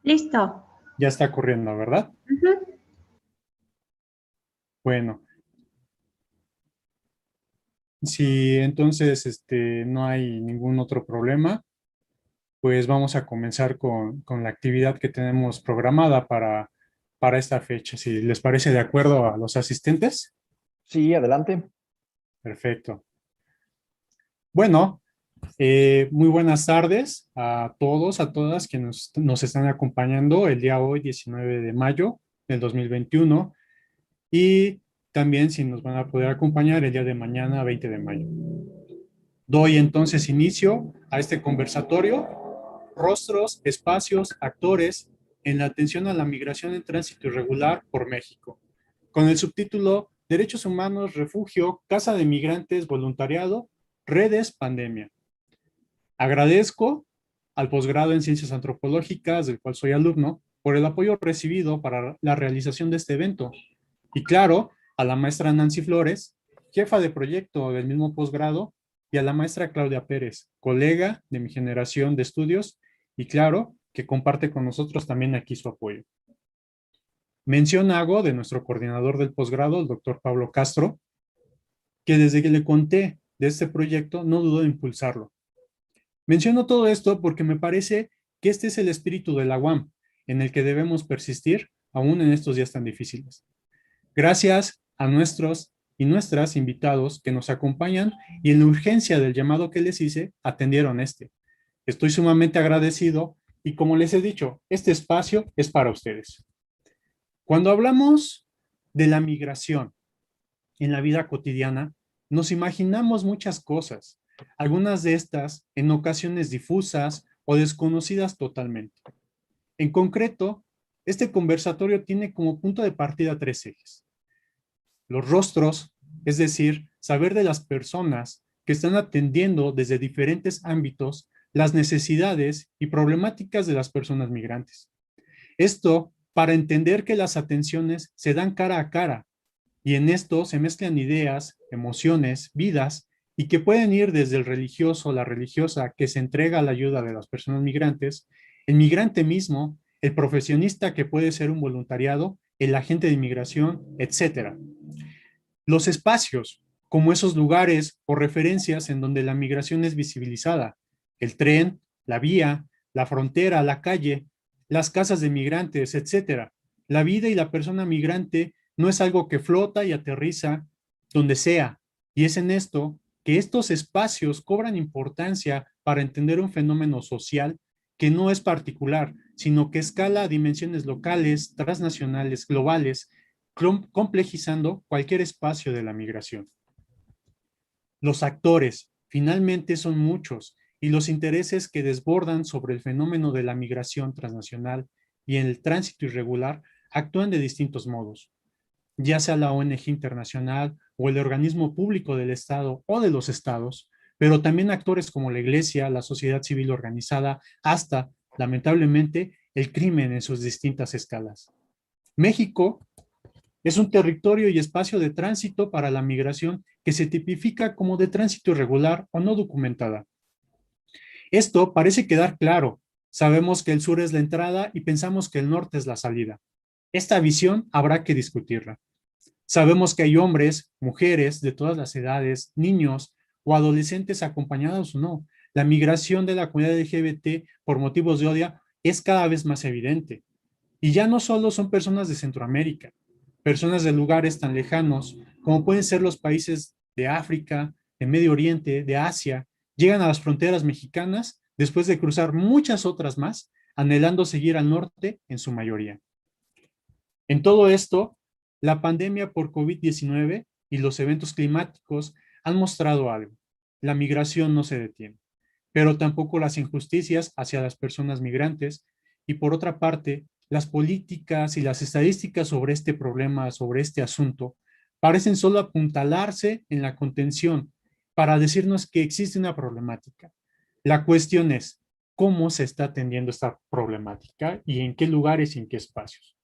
Listo. Ya está corriendo, ¿verdad? Ujú. Bueno, si entonces no hay ningún otro problema, pues vamos a comenzar con la actividad que tenemos programada para esta fecha. Si les parece de acuerdo a los asistentes, Sí, adelante. perfecto. Bueno, muy buenas tardes a todos, a todas que nos están acompañando el día hoy, 19 de mayo del 2021, y también si nos van a poder acompañar el día de mañana, 20 de mayo. Doy entonces inicio a este conversatorio, Rostros, Espacios, Actores en la atención a la migración en tránsito irregular por México, con el subtítulo Derechos Humanos, Refugio, Casa de Migrantes, Voluntariado, Redes, Pandemia. Agradezco al posgrado en Ciencias Antropológicas, del cual soy alumno, por el apoyo recibido para la realización de este evento. Y claro, a la maestra Nancy Flores, jefa de proyecto del mismo posgrado, y a la maestra Claudia Pérez, colega de mi generación de estudios, y claro, que comparte con nosotros también aquí su apoyo. Mención hago de nuestro coordinador del posgrado, el doctor Pablo Castro, que desde que le conté de este proyecto no dudó de impulsarlo. Menciono todo esto porque me parece que este es el espíritu de la UAM, en el que debemos persistir aún en estos días tan difíciles. Gracias a nuestros y nuestras invitados que nos acompañan y en la urgencia del llamado que les hice, atendieron este. Estoy sumamente agradecido y como les he dicho, este espacio es para ustedes. Cuando hablamos de la migración en la vida cotidiana, nos imaginamos muchas cosas, algunas de estas en ocasiones difusas o desconocidas totalmente. En concreto, este conversatorio tiene como punto de partida tres ejes. Los rostros, es decir, saber de las personas que están atendiendo desde diferentes ámbitos las necesidades y problemáticas de las personas migrantes. Esto para entender que las atenciones se dan cara a cara y en esto se mezclan ideas, emociones, vidas y que pueden ir desde el religioso, la religiosa que se entrega a la ayuda de las personas migrantes, el migrante mismo, el profesionista que puede ser un voluntariado, el agente de inmigración, etcétera. Los espacios, como esos lugares o referencias en donde la migración es visibilizada, el tren, la vía, la frontera, la calle, las casas de migrantes, etcétera. La vida y la persona migrante no es algo que flota y aterriza donde sea, y es en esto que estos espacios cobran importancia para entender un fenómeno social que no es particular, sino que escala a dimensiones locales, transnacionales, globales, complejizando cualquier espacio de la migración. Los actores finalmente son muchos y los intereses que desbordan sobre el fenómeno de la migración transnacional y en el tránsito irregular actúan de distintos modos, ya sea la ONG internacional o el organismo público del Estado o de los estados, pero también actores como la Iglesia, la sociedad civil organizada, hasta, lamentablemente, el crimen en sus distintas escalas. México es un territorio y espacio de tránsito para la migración que se tipifica como de tránsito irregular o no documentada. Esto parece quedar claro. Sabemos que el sur es la entrada y pensamos que el norte es la salida. Esta visión habrá que discutirla. Sabemos que hay hombres, mujeres de todas las edades, niños o adolescentes acompañados o no. La migración de la comunidad LGBT por motivos de odio es cada vez más evidente. Y ya no solo son personas de Centroamérica, personas de lugares tan lejanos como pueden ser los países de África, de Medio Oriente, de Asia, llegan a las fronteras mexicanas después de cruzar muchas otras más, anhelando seguir al norte en su mayoría. En todo esto, la pandemia por COVID-19 y los eventos climáticos han mostrado algo. La migración no se detiene, pero tampoco las injusticias hacia las personas migrantes y por otra parte, las políticas y las estadísticas sobre este problema, sobre este asunto, parecen solo apuntalarse en la contención para decirnos que existe una problemática. La cuestión es, ¿cómo se está atendiendo esta problemática y en qué lugares y en qué espacios?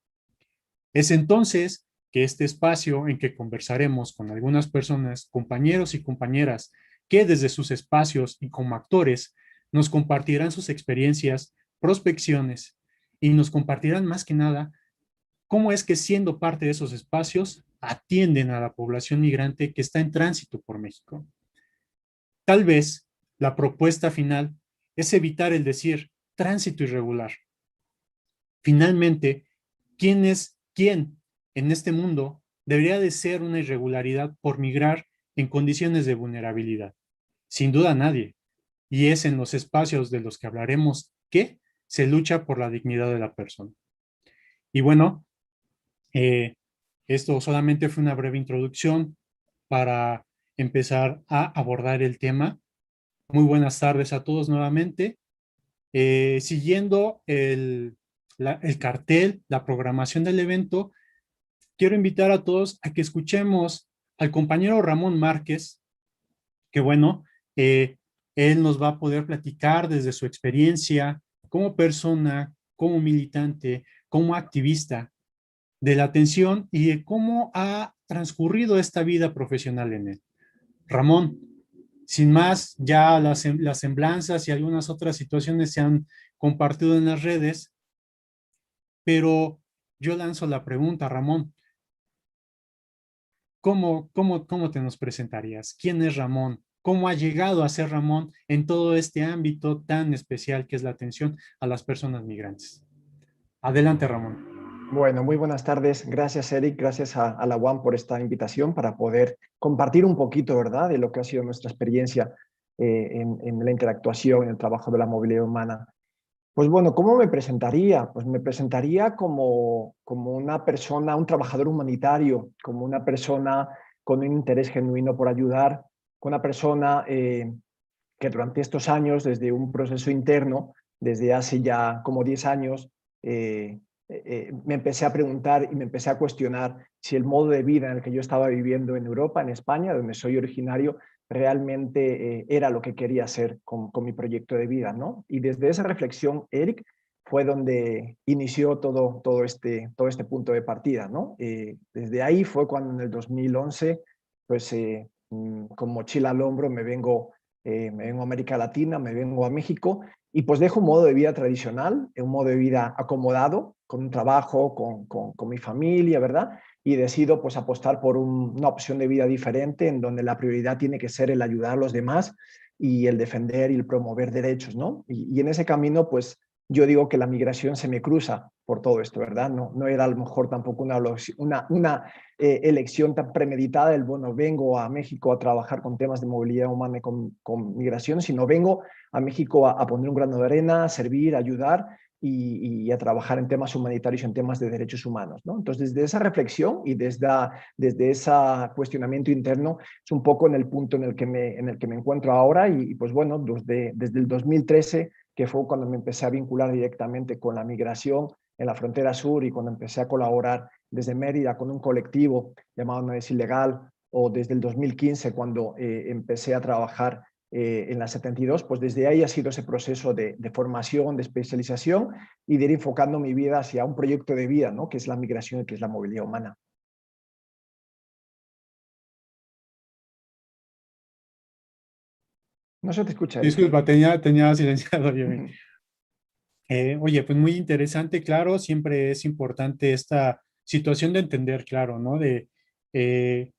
Es entonces que este espacio en que conversaremos con algunas personas, compañeros y compañeras, que desde sus espacios y como actores nos compartirán sus experiencias, prospecciones, y nos compartirán más que nada cómo es que siendo parte de esos espacios atienden a la población migrante que está en tránsito por México. Tal vez la propuesta final es evitar el decir tránsito irregular. Finalmente, ¿quién es quién en este mundo debería de ser una irregularidad por migrar en condiciones de vulnerabilidad? Sin duda nadie. Y es en los espacios de los que hablaremos que se lucha por la dignidad de la persona. Y bueno, eh, esto solamente fue una breve introducción para empezar a abordar el tema. Muy buenas tardes a todos nuevamente. Siguiendo el cartel, la programación del evento, quiero invitar a todos a que escuchemos al compañero Ramón Márquez, que bueno, eh, él nos va a poder platicar desde su experiencia como persona, como militante, como activista de la atención y de cómo ha transcurrido esta vida profesional en él. Ramón, sin más, ya las semblanzas y algunas otras situaciones se han compartido en las redes, pero yo lanzo la pregunta, Ramón, ¿cómo te nos presentarías? ¿Quién es Ramón? ¿Cómo ha llegado a ser Ramón en todo este ámbito tan especial que es la atención a las personas migrantes? Adelante, Ramón. Bueno, muy buenas tardes. Gracias, Eric. Gracias a la UAM por esta invitación para poder compartir un poquito, ¿verdad?, de lo que ha sido nuestra experiencia en la interactuación, en el trabajo de la movilidad humana. Pues bueno, ¿cómo me presentaría? Pues me presentaría como una persona, un trabajador humanitario, como una persona con un interés genuino por ayudar, con una persona que durante estos años, desde un proceso interno, desde hace ya como 10 años, me empecé a preguntar y me empecé a cuestionar si el modo de vida en el que yo estaba viviendo en Europa, en España, donde soy originario, realmente era lo que quería hacer con mi proyecto de vida, ¿no? Y desde esa reflexión, Eric, fue donde inició todo este punto de partida, ¿no? Desde ahí fue cuando en el 2011, pues con mochila al hombro me vengo a América Latina, me vengo a México y pues dejo un modo de vida tradicional, un modo de vida acomodado, con un trabajo, con mi familia, ¿verdad? Y decido pues apostar por una opción de vida diferente en donde la prioridad tiene que ser el ayudar a los demás y el defender y el promover derechos, ¿no? Y en ese camino pues yo digo que la migración se me cruza por todo esto, ¿verdad? No era a lo mejor tampoco una elección tan premeditada del, bueno, vengo a México a trabajar con temas de movilidad humana y con migración, sino vengo a México a poner un grano de arena, a servir, a ayudar y a trabajar en temas humanitarios y en temas de derechos humanos, ¿no? Entonces, desde esa reflexión y desde ese cuestionamiento interno, es un poco en el punto en el que me encuentro ahora y pues bueno, desde el 2013, que fue cuando me empecé a vincular directamente con la migración en la frontera sur y cuando empecé a colaborar desde Mérida con un colectivo llamado No es Ilegal, o desde el 2015 cuando empecé a trabajar en la 72, pues desde ahí ha sido ese proceso de formación, de especialización y de ir enfocando mi vida hacia un proyecto de vida, ¿no?, que es la migración y que es la movilidad humana. No se te escucha, Eric. Disculpa, tenía silenciado yo. Oye, pues muy interesante, claro, siempre es importante esta situación de entender, claro, ¿no? De qué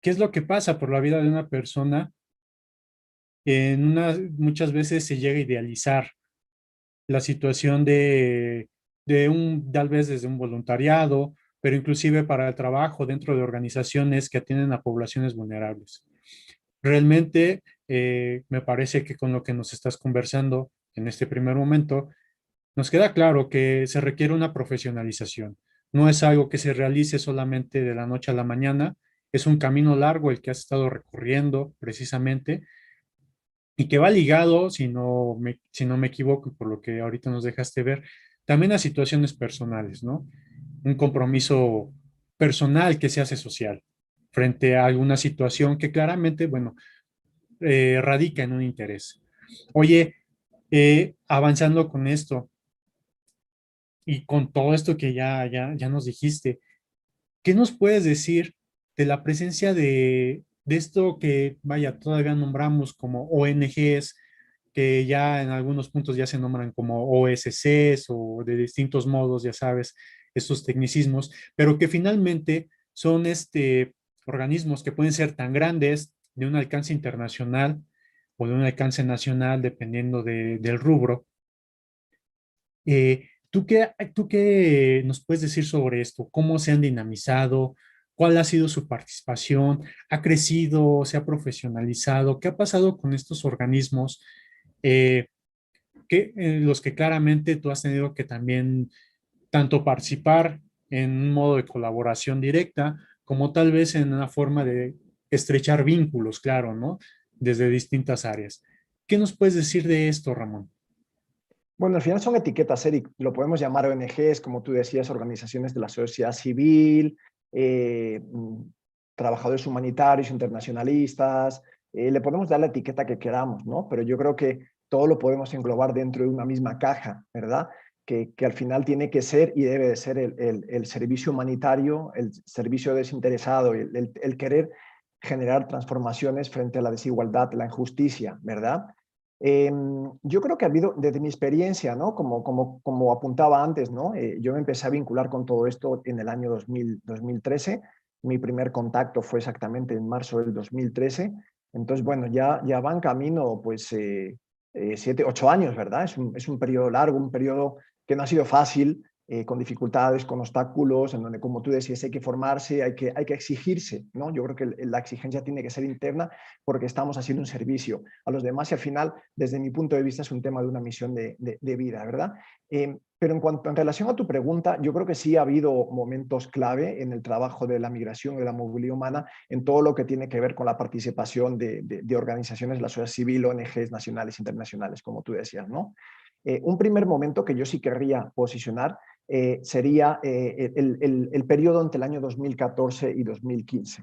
es lo que pasa por la vida de una persona. Muchas veces se llega a idealizar la situación tal vez desde un voluntariado, pero inclusive para el trabajo dentro de organizaciones que atienden a poblaciones vulnerables. Realmente me parece que con lo que nos estás conversando en este primer momento, nos queda claro que se requiere una profesionalización. No es algo que se realice solamente de la noche a la mañana, es un camino largo el que has estado recorriendo precisamente y que va ligado, si no me equivoco, por lo que ahorita nos dejaste ver, también a situaciones personales, ¿no? Un compromiso personal que se hace social frente a alguna situación que claramente, bueno, radica en un interés. Oye, avanzando con esto y con todo esto que ya nos dijiste, ¿qué nos puedes decir de la presencia de esto que, vaya, todavía nombramos como ONGs que ya en algunos puntos ya se nombran como OSCs o de distintos modos, ya sabes, estos tecnicismos, pero que finalmente son organismos que pueden ser tan grandes, de un alcance internacional o de un alcance nacional, dependiendo del rubro. ¿Tú qué nos puedes decir sobre esto? ¿Cómo se han dinamizado? ¿Cuál ha sido su participación? ¿Ha crecido? ¿Se ha profesionalizado? ¿Qué ha pasado con estos organismos? Eh, los que claramente tú has tenido que también tanto participar en un modo de colaboración directa, como tal vez en una forma de estrechar vínculos, claro, ¿no? Desde distintas áreas. ¿Qué nos puedes decir de esto, Ramón? Bueno, al final son etiquetas, Eric. Lo podemos llamar ONGs, como tú decías, organizaciones de la sociedad civil, eh, mm, trabajadores humanitarios, internacionalistas. Le podemos dar la etiqueta que queramos, ¿no? Pero yo creo que todo lo podemos englobar dentro de una misma caja, ¿verdad? Que al final tiene que ser y debe de ser el servicio humanitario, el servicio desinteresado, el querer generar transformaciones frente a la desigualdad, la injusticia, ¿verdad? Yo creo que ha habido, desde mi experiencia, ¿no? Como apuntaba antes, ¿no? Yo me empecé a vincular con todo esto en el año 2013. Mi primer contacto fue exactamente en marzo del 2013. Entonces, bueno, ya van camino, pues, 7, 8 años, ¿verdad? Es un periodo largo, un periodo que no ha sido fácil, con dificultades, con obstáculos, en donde, como tú decías, hay que formarse, hay que exigirse, ¿no? Yo creo que la exigencia tiene que ser interna porque estamos haciendo un servicio a los demás y al final, desde mi punto de vista, es un tema de una misión de vida, ¿verdad? Pero en relación a tu pregunta, yo creo que sí ha habido momentos clave en el trabajo de la migración y de la movilidad humana en todo lo que tiene que ver con la participación de organizaciones de la sociedad civil, ONGs nacionales e internacionales, como tú decías, ¿no? Un primer momento que yo sí querría posicionar sería el periodo entre el año 2014 y 2015.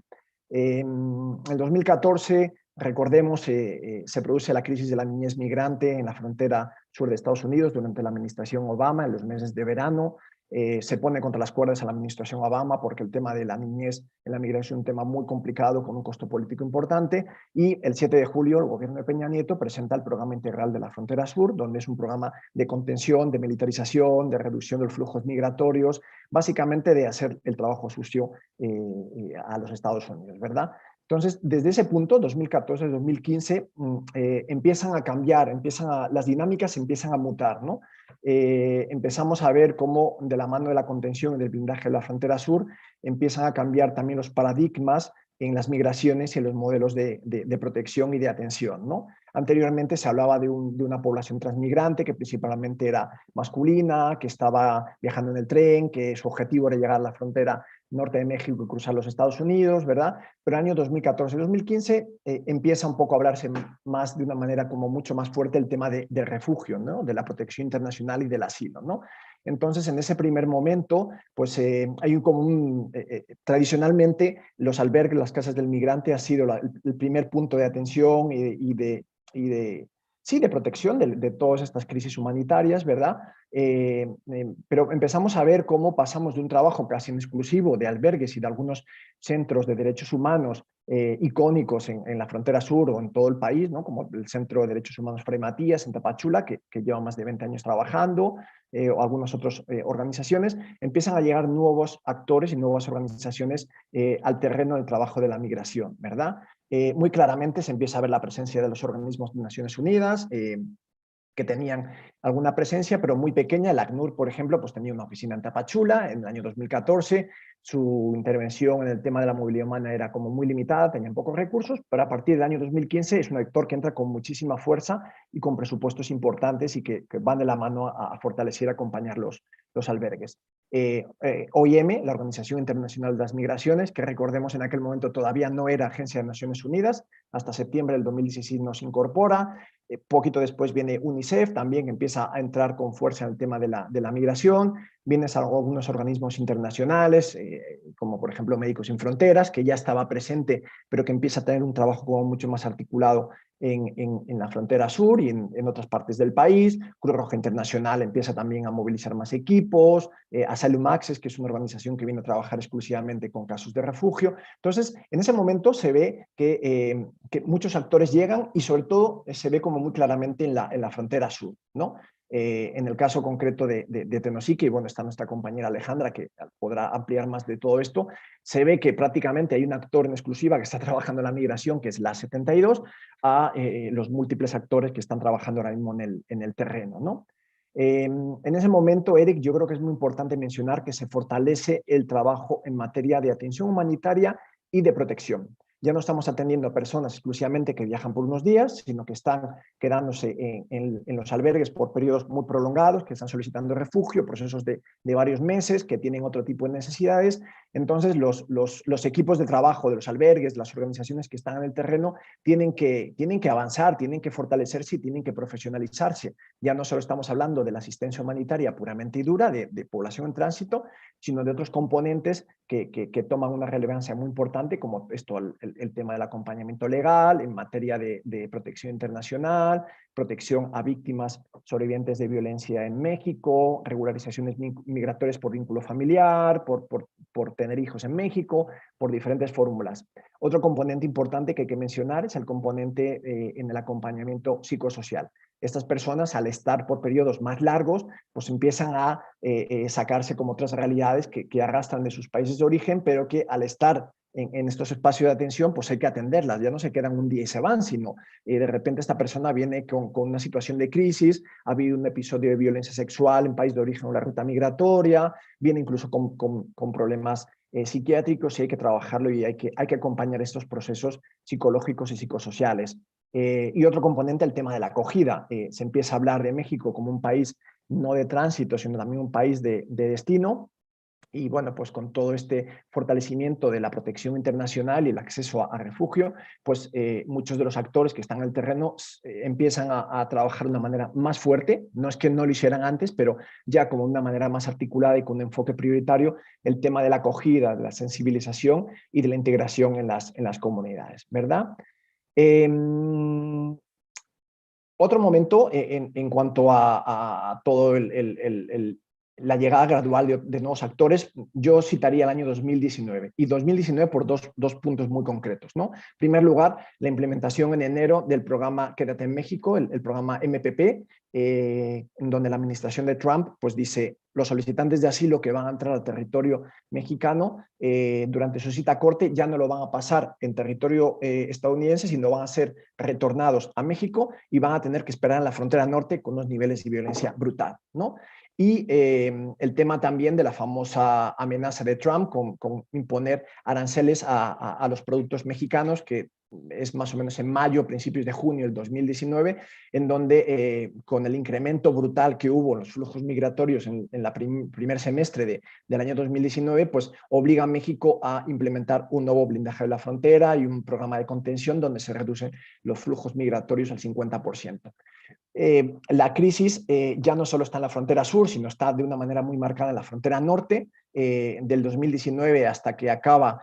En el 2014, recordemos, se produce la crisis de la niñez migrante en la frontera sur de Estados Unidos durante la administración Obama, en los meses de verano. Se pone contra las cuerdas a la administración Obama porque el tema de la niñez en la migración es un tema muy complicado con un costo político importante. Y el 7 de julio el gobierno de Peña Nieto presenta el programa integral de la frontera sur, donde es un programa de contención, de militarización, de reducción de los flujos migratorios, básicamente de hacer el trabajo sucio a los Estados Unidos, ¿verdad? Entonces, desde ese punto, 2014-2015, empiezan a cambiar, las dinámicas empiezan a mutar, ¿no? Empezamos a ver cómo de la mano de la contención y del blindaje de la frontera sur empiezan a cambiar también los paradigmas en las migraciones y en los modelos de protección y de atención, ¿no? Anteriormente se hablaba de una población transmigrante que principalmente era masculina, que estaba viajando en el tren, que su objetivo era llegar a la frontera norte de México y cruzar los Estados Unidos, ¿verdad? Pero en el año 2014-2015 empieza un poco a hablarse más de una manera como mucho más fuerte el tema de refugio, ¿no? De la protección internacional y del asilo, ¿no? Entonces, en ese primer momento, pues hay tradicionalmente los albergues, las casas del migrante ha sido el primer punto de atención sí, de protección de todas estas crisis humanitarias, ¿verdad? Pero empezamos a ver cómo pasamos de un trabajo casi en exclusivo de albergues y de algunos centros de derechos humanos icónicos en la frontera sur o en todo el país, ¿no? Como el Centro de Derechos Humanos Fray Matías en Tapachula, que lleva más de 20 años trabajando, o algunas otras organizaciones, empiezan a llegar nuevos actores y nuevas organizaciones al terreno del trabajo de la migración, ¿verdad? Muy claramente se empieza a ver la presencia de los organismos de Naciones Unidas, que tenían alguna presencia, pero muy pequeña. El ACNUR, por ejemplo, pues tenía una oficina en Tapachula en el año 2014. Su intervención en el tema de la movilidad humana era como muy limitada, tenían pocos recursos, pero a partir del año 2015 es un actor que entra con muchísima fuerza y con presupuestos importantes y que van de la mano a fortalecer y acompañar los albergues. OIM, la Organización Internacional de las Migraciones, que recordemos en aquel momento todavía no era agencia de Naciones Unidas, hasta septiembre del 2016 nos incorpora. Poquito después viene UNICEF, también empieza a entrar con fuerza en el tema de la migración. vienes a algunos organismos internacionales, como por ejemplo Médicos Sin Fronteras, que ya estaba presente, pero que empieza a tener un trabajo como mucho más articulado en la frontera sur y en otras partes del país. Cruz Roja Internacional empieza también a movilizar más equipos, Asylum Access, que es una organización que viene a trabajar exclusivamente con casos de refugio. Entonces, en ese momento se ve que muchos actores llegan y sobre todo se ve como muy claramente en la frontera sur, ¿no? En el caso concreto de Tenosique, y bueno, está nuestra compañera Alejandra que podrá ampliar más de todo esto, se ve que prácticamente hay un actor en exclusiva que está trabajando en la migración, que es la 72, a los múltiples actores que están trabajando ahora mismo en el terreno, ¿no? En ese momento, Eric, yo creo que es muy importante mencionar que se fortalece el trabajo en materia de atención humanitaria y de protección. Ya no estamos atendiendo a personas exclusivamente que viajan por unos días, sino que están quedándose en los albergues por periodos muy prolongados, que están solicitando refugio, procesos de varios meses, que tienen otro tipo de necesidades. Entonces, los equipos de trabajo de los albergues, las organizaciones que están en el terreno, tienen que avanzar, tienen que fortalecerse y tienen que profesionalizarse. Ya no solo estamos hablando de la asistencia humanitaria puramente y dura, de población en tránsito, sino de otros componentes que toman una relevancia muy importante, como esto, el tema del acompañamiento legal, en materia de protección internacional, protección a víctimas sobrevivientes de violencia en México, regularizaciones migratorias por vínculo familiar, por tener hijos en México, por diferentes fórmulas. Otro componente importante que hay que mencionar es el componente en el acompañamiento psicosocial. Estas personas, al estar por periodos más largos, pues empiezan a sacarse como otras realidades que arrastran de sus países de origen, pero que al estar en estos espacios de atención, pues hay que atenderlas. Ya no se quedan un día y se van, sino de repente esta persona viene con una situación de crisis, ha habido un episodio de violencia sexual en país de origen o la ruta migratoria, viene incluso con problemas psiquiátricos y hay que trabajarlo y hay que acompañar estos procesos psicológicos y psicosociales. Y otro componente, el tema de la acogida. Se empieza a hablar de México como un país no de tránsito, sino también un país de destino. Y bueno, pues con todo este fortalecimiento de la protección internacional y el acceso a refugio, pues muchos de los actores que están en el terreno empiezan a trabajar de una manera más fuerte. No es que no lo hicieran antes, pero ya como una manera más articulada y con un enfoque prioritario, el tema de la acogida, de la sensibilización y de la integración en las comunidades, ¿verdad? Eh, Otro momento en cuanto a todo la llegada gradual de nuevos actores, yo citaría el año 2019, y 2019 por dos puntos muy concretos, ¿no? En primer lugar, la implementación en enero del programa Quédate en México, el programa MPP, en donde la administración de Trump pues dice, los solicitantes de asilo que van a entrar al territorio mexicano durante su cita a corte ya no lo van a pasar en territorio estadounidense, sino van a ser retornados a México y van a tener que esperar en la frontera norte con unos niveles de violencia brutal, ¿no? Y el tema también de la famosa amenaza de Trump con imponer aranceles a los productos mexicanos, que es más o menos en mayo, principios de junio del 2019, en donde con el incremento brutal que hubo en los flujos migratorios en la primer semestre del año 2019, pues obliga a México a implementar un nuevo blindaje de la frontera y un programa de contención donde se reducen los flujos migratorios al 50%. La crisis ya no solo está en la frontera sur, sino está de una manera muy marcada en la frontera norte. Del 2019 hasta que acaba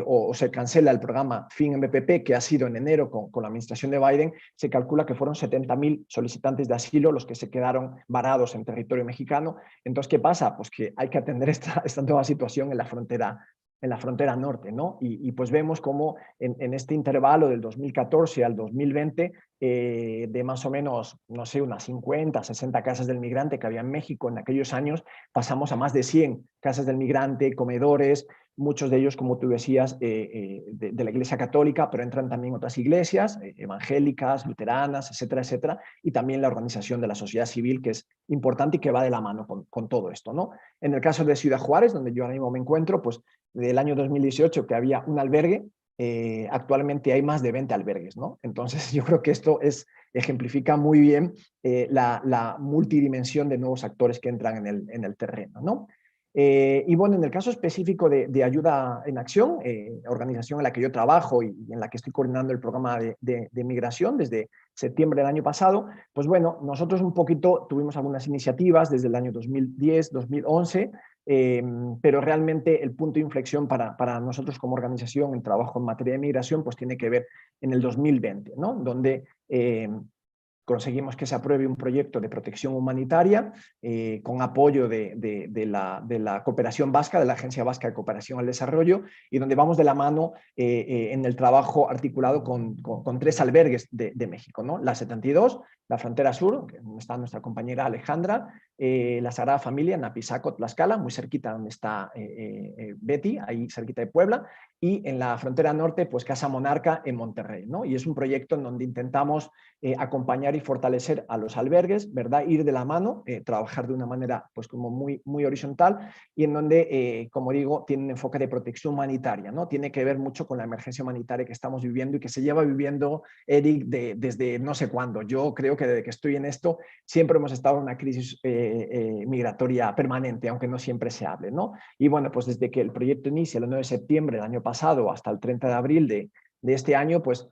o se cancela el programa FIN-MPP, que ha sido en enero con la administración de Biden, se calcula que fueron 70.000 solicitantes de asilo los que se quedaron varados en territorio mexicano. Entonces, ¿qué pasa? Pues que hay que atender esta nueva situación en la frontera norte, ¿no? Y pues vemos cómo en este intervalo del 2014 al 2020, de más o menos, no sé, unas 50, 60 casas del migrante que había en México en aquellos años, pasamos a más de 100 casas del migrante, comedores, muchos de ellos, como tú decías, de la Iglesia Católica, pero entran también otras iglesias, evangélicas, luteranas, etcétera, etcétera, y también la organización de la sociedad civil, que es importante y que va de la mano con todo esto, ¿no? En el caso de Ciudad Juárez, donde yo ahora mismo me encuentro, pues del año 2018 que había un albergue, actualmente hay más de 20 albergues, ¿no? Entonces yo creo que esto ejemplifica muy bien la multidimensión de nuevos actores que entran en el terreno, ¿no? Y bueno, en el caso específico de Ayuda en Acción, organización en la que yo trabajo y en la que estoy coordinando el programa de migración desde septiembre del año pasado, pues bueno, nosotros un poquito tuvimos algunas iniciativas desde el año 2010, 2011, pero realmente el punto de inflexión para nosotros como organización en trabajo en materia de migración pues tiene que ver en el 2020, ¿no? Donde conseguimos que se apruebe un proyecto de protección humanitaria con apoyo de la cooperación vasca, de la Agencia Vasca de Cooperación al Desarrollo, y donde vamos de la mano en el trabajo articulado con 3 albergues de México, ¿no? La 72, la Frontera Sur, que está nuestra compañera Alejandra, la Sagrada Familia en Apizaco, Tlaxcala, muy cerquita donde está Betty, ahí cerquita de Puebla, y en la Frontera Norte, pues Casa Monarca en Monterrey, ¿no? Y es un proyecto en donde intentamos acompañar y fortalecer a los albergues, ¿verdad? Ir de la mano, trabajar de una manera pues como muy horizontal y en donde, como digo, tiene un enfoque de protección humanitaria, ¿no? Tiene que ver mucho con la emergencia humanitaria que estamos viviendo y que se lleva viviendo, Eric, desde no sé cuándo. Yo creo que desde que estoy en esto siempre hemos estado en una crisis migratoria permanente, aunque no siempre se hable, ¿no? Y bueno, pues desde que el proyecto inicia el 9 de septiembre del año pasado hasta el 30 de abril de este año, pues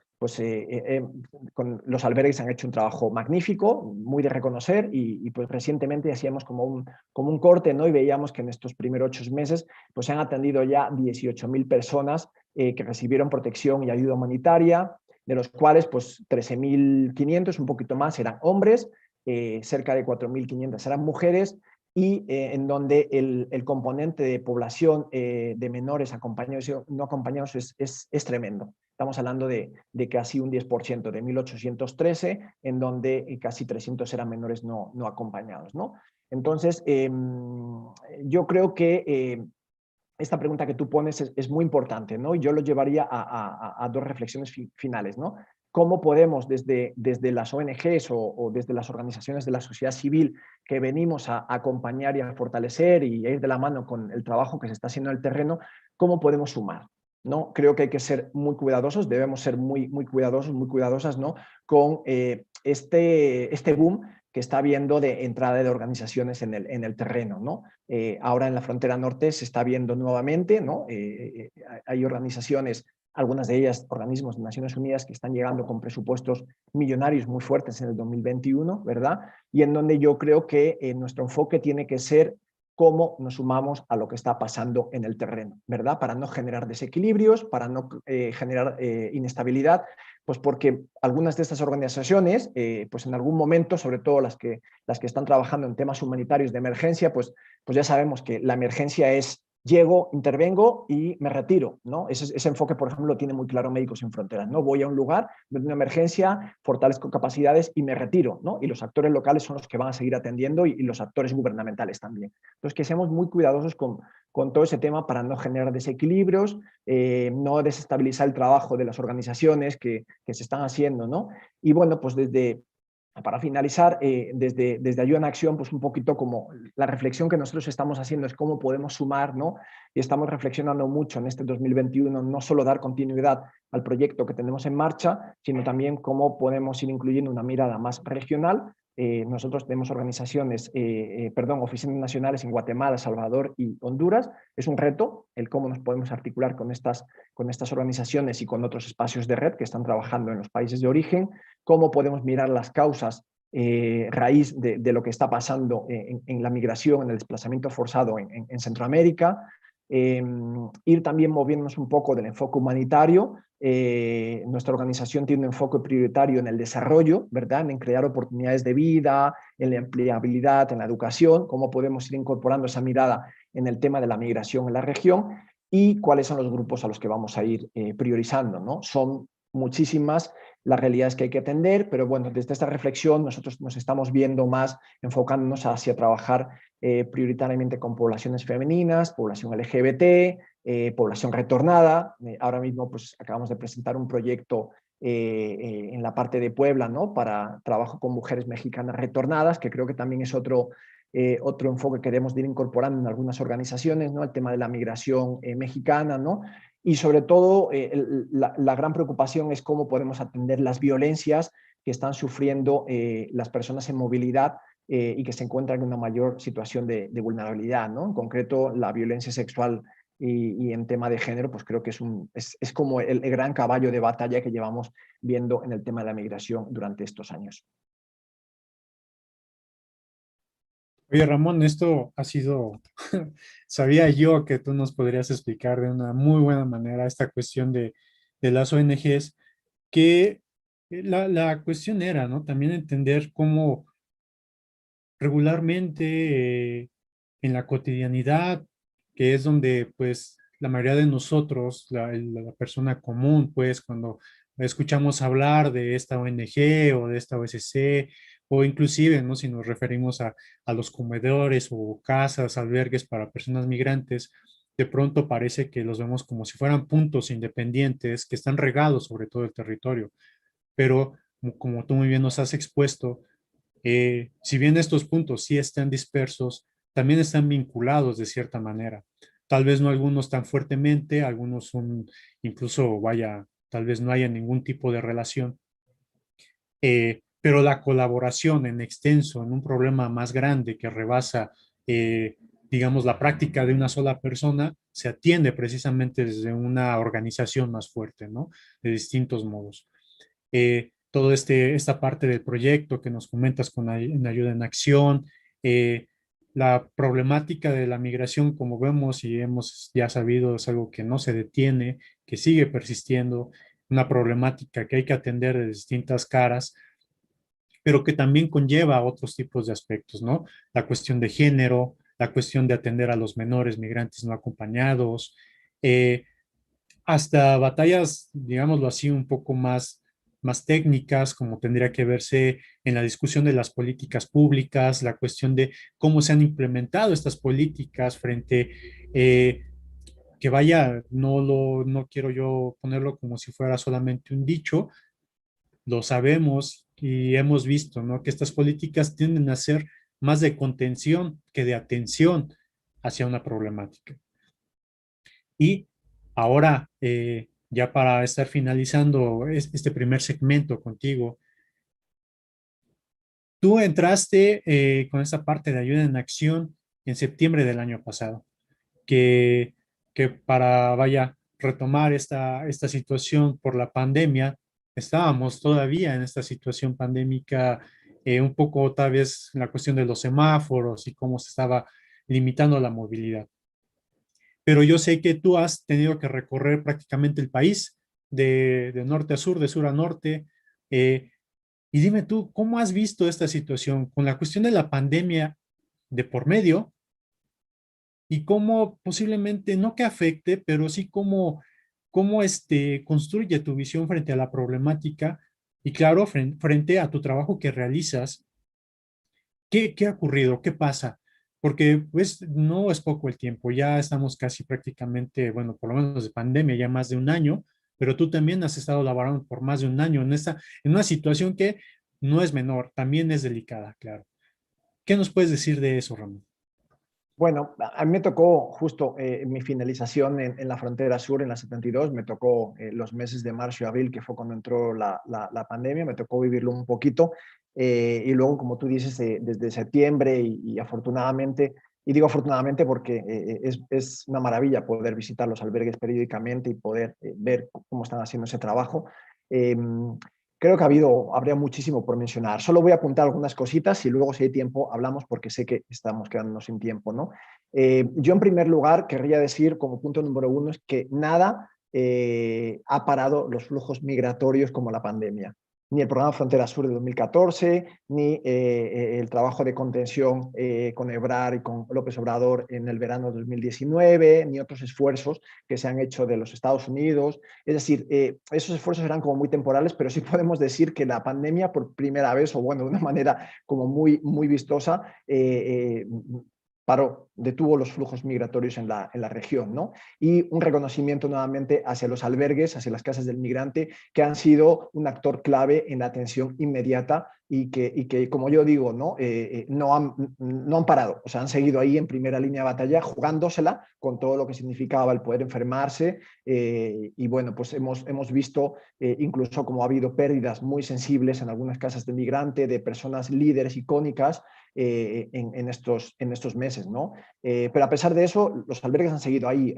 con los albergues han hecho un trabajo magnífico, muy de reconocer y pues recientemente hacíamos como un corte, ¿no? Y veíamos que en estos primeros 8 meses pues se han atendido ya 18.000 personas que recibieron protección y ayuda humanitaria, de los cuales pues 13.500, un poquito más, eran hombres, cerca de 4.500 eran mujeres y en donde el componente de población de menores acompañados y no acompañados es tremendo. Estamos hablando de casi un 10%, de 1.813, en donde casi 300 eran menores no acompañados, ¿no? Entonces, yo creo que esta pregunta que tú pones es muy importante, ¿no? Y yo lo llevaría a 2 reflexiones finales, ¿no? ¿Cómo podemos desde las ONGs o desde las organizaciones de la sociedad civil que venimos a acompañar y a fortalecer y a ir de la mano con el trabajo que se está haciendo en el terreno, cómo podemos sumar? ¿No? Creo que hay que ser muy cuidadosos, debemos ser muy cuidadosos, muy cuidadosas, ¿no? Con este boom que está habiendo de entrada de organizaciones en el terreno, ¿no? Ahora en la frontera norte se está viendo nuevamente, ¿no? Hay organizaciones, algunas de ellas organismos de Naciones Unidas que están llegando con presupuestos millonarios muy fuertes en el 2021, ¿verdad? Y en donde yo creo que nuestro enfoque tiene que ser cómo nos sumamos a lo que está pasando en el terreno, ¿verdad? Para no generar desequilibrios, para no generar inestabilidad, pues porque algunas de estas organizaciones, pues en algún momento, sobre todo las que están trabajando en temas humanitarios de emergencia, pues ya sabemos que la emergencia es llego, intervengo y me retiro, ¿no? Ese enfoque, por ejemplo, lo tiene muy claro Médicos Sin Fronteras, ¿no? Voy a un lugar de una emergencia, fortalezco capacidades y me retiro, ¿no? Y los actores locales son los que van a seguir atendiendo y los actores gubernamentales también. Entonces, que seamos muy cuidadosos con todo ese tema para no generar desequilibrios, no desestabilizar el trabajo de las organizaciones que se están haciendo, ¿no? Y bueno, pues para finalizar, desde Ayuda en Acción, pues un poquito como la reflexión que nosotros estamos haciendo es cómo podemos sumar, ¿no? Y estamos reflexionando mucho en este 2021, no solo dar continuidad al proyecto que tenemos en marcha, sino también cómo podemos ir incluyendo una mirada más regional. Nosotros tenemos oficinas nacionales en Guatemala, Salvador y Honduras. Es un reto el cómo nos podemos articular con estas organizaciones y con otros espacios de red que están trabajando en los países de origen, cómo podemos mirar las causas raíz de lo que está pasando en la migración, en el desplazamiento forzado en Centroamérica, ir también moviéndonos un poco del enfoque humanitario. Nuestra organización tiene un enfoque prioritario en el desarrollo, ¿verdad? En crear oportunidades de vida, en la empleabilidad, en la educación, cómo podemos ir incorporando esa mirada en el tema de la migración en la región y cuáles son los grupos a los que vamos a ir priorizando, ¿no? Son muchísimas las realidades que hay que atender, pero bueno, desde esta reflexión nosotros nos estamos viendo más enfocándonos hacia trabajar prioritariamente con poblaciones femeninas, población LGBT, población retornada. Ahora mismo pues acabamos de presentar un proyecto en la parte de Puebla, ¿no? Para trabajo con mujeres mexicanas retornadas, que creo que también es otro enfoque que debemos de ir incorporando en algunas organizaciones, ¿no? El tema de la migración mexicana, ¿no? Y sobre todo, la gran preocupación es cómo podemos atender las violencias que están sufriendo las personas en movilidad y que se encuentran en una mayor situación de vulnerabilidad, ¿no? En concreto, la violencia sexual y en tema de género, pues creo que es como el gran caballo de batalla que llevamos viendo en el tema de la migración durante estos años. Oye, Ramón, esto ha sido, sabía yo que tú nos podrías explicar de una muy buena manera esta cuestión de las ONGs, que la cuestión era, ¿no? También entender cómo regularmente en la cotidianidad, que es donde pues la mayoría de nosotros, la persona común, pues cuando escuchamos hablar de esta ONG o de esta OSC, o inclusive, ¿no? Si nos referimos a los comedores o casas, albergues para personas migrantes, de pronto parece que los vemos como si fueran puntos independientes que están regados sobre todo el territorio. Pero como tú muy bien nos has expuesto, si bien estos puntos sí están dispersos, también están vinculados de cierta manera. Tal vez no algunos tan fuertemente, algunos son incluso, vaya, tal vez no haya ningún tipo de relación, pero la colaboración en extenso, en un problema más grande que rebasa, eh, digamos, la práctica de una sola persona, se atiende precisamente desde una organización más fuerte, ¿no? De distintos modos. Todo esta parte del proyecto que nos comentas en Ayuda en Acción, la problemática de la migración, como vemos y hemos ya sabido, es algo que no se detiene, que sigue persistiendo, una problemática que hay que atender de distintas caras, pero que también conlleva otros tipos de aspectos, ¿no? La cuestión de género, la cuestión de atender a los menores migrantes no acompañados, eh, hasta batallas, digámoslo así, un poco más técnicas, como tendría que verse en la discusión de las políticas públicas, la cuestión de cómo se han implementado estas políticas frente, que vaya, no quiero yo ponerlo como si fuera solamente un dicho, lo sabemos y hemos visto, ¿no? Que estas políticas tienden a ser más de contención que de atención hacia una problemática. Y ahora, ya para estar finalizando este primer segmento contigo, tú entraste con esta parte de ayuda en acción en septiembre del año pasado, que, que para, vaya, retomar esta situación por la pandemia, estábamos todavía en esta situación pandémica, un poco tal vez en la cuestión de los semáforos y cómo se estaba limitando la movilidad, pero yo sé que tú has tenido que recorrer prácticamente el país de norte a sur, de sur a norte. eh, y dime tú, ¿cómo has visto esta situación con la cuestión de la pandemia de por medio y cómo posiblemente, no que afecte, pero sí cómo construye tu visión frente a la problemática y claro, frente a tu trabajo que realizas? ¿Qué ha ocurrido? ¿Qué pasa? Porque pues no es poco el tiempo, ya estamos casi prácticamente, bueno, por lo menos de pandemia, ya más de un año, pero tú también has estado laborando por más de un año en una situación que no es menor, también es delicada, claro. ¿Qué nos puedes decir de eso, Ramón? Bueno, a mí me tocó justo mi finalización en la frontera sur, en la 72, me tocó los meses de marzo y abril, que fue cuando entró la pandemia, me tocó vivirlo un poquito, y luego, como tú dices, desde septiembre y afortunadamente, y digo afortunadamente porque es una maravilla poder visitar los albergues periódicamente y poder ver cómo están haciendo ese trabajo. Creo que habría muchísimo por mencionar. Solo voy a apuntar algunas cositas y luego si hay tiempo hablamos porque sé que estamos quedándonos sin tiempo, ¿no? Yo en primer lugar querría decir como punto número uno es que nada ha parado los flujos migratorios como la pandemia. Ni el programa Frontera Sur de 2014, ni el trabajo de contención con Ebrard y con López Obrador en el verano de 2019, ni otros esfuerzos que se han hecho de los Estados Unidos. Es decir, esos esfuerzos eran como muy temporales, pero sí podemos decir que la pandemia por primera vez, o bueno, de una manera como muy vistosa, paró, detuvo los flujos migratorios en la región, ¿no? Y un reconocimiento nuevamente hacia los albergues, hacia las casas del migrante, que han sido un actor clave en la atención inmediata y que como yo digo, no han parado, o sea, han seguido ahí en primera línea de batalla, jugándosela con todo lo que significaba el poder enfermarse, y bueno, pues hemos visto incluso como ha habido pérdidas muy sensibles en algunas casas de migrante, de personas líderes icónicas en estos meses, ¿no? Pero a pesar de eso, los albergues han seguido ahí,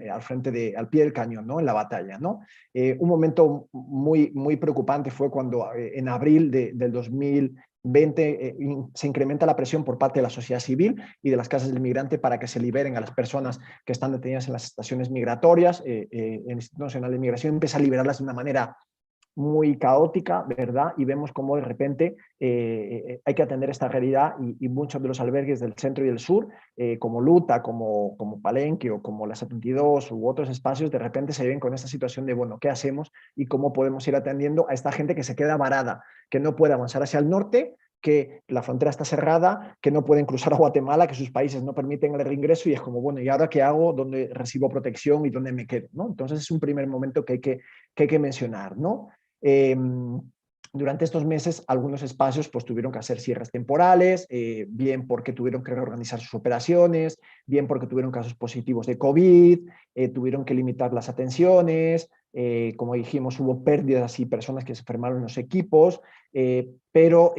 al pie del cañón, ¿no? En la batalla, ¿no? Un momento muy preocupante fue cuando en abril del 2020 se incrementa la presión por parte de la sociedad civil y de las casas del migrante para que se liberen a las personas que están detenidas en las estaciones migratorias. El Instituto Nacional de Migración empieza a liberarlas de una manera muy caótica, ¿verdad? Y vemos cómo de repente hay que atender esta realidad y muchos de los albergues del centro y del sur, como Luta, como Palenque o como la 72 u otros espacios, de repente se ven con esta situación de, bueno, ¿qué hacemos y cómo podemos ir atendiendo a esta gente que se queda varada, que no puede avanzar hacia el norte, que la frontera está cerrada, que no pueden cruzar a Guatemala, que sus países no permiten el reingreso y es como, bueno, ¿y ahora qué hago? ¿Dónde recibo protección y dónde me quedo? ¿No? Entonces es un primer momento que hay que mencionar, ¿no? Eh, durante estos meses, algunos espacios pues, tuvieron que hacer cierres temporales, bien porque tuvieron que reorganizar sus operaciones, bien porque tuvieron casos positivos de COVID, tuvieron que limitar las atenciones, como dijimos, hubo pérdidas y personas que se enfermaron en los equipos, pero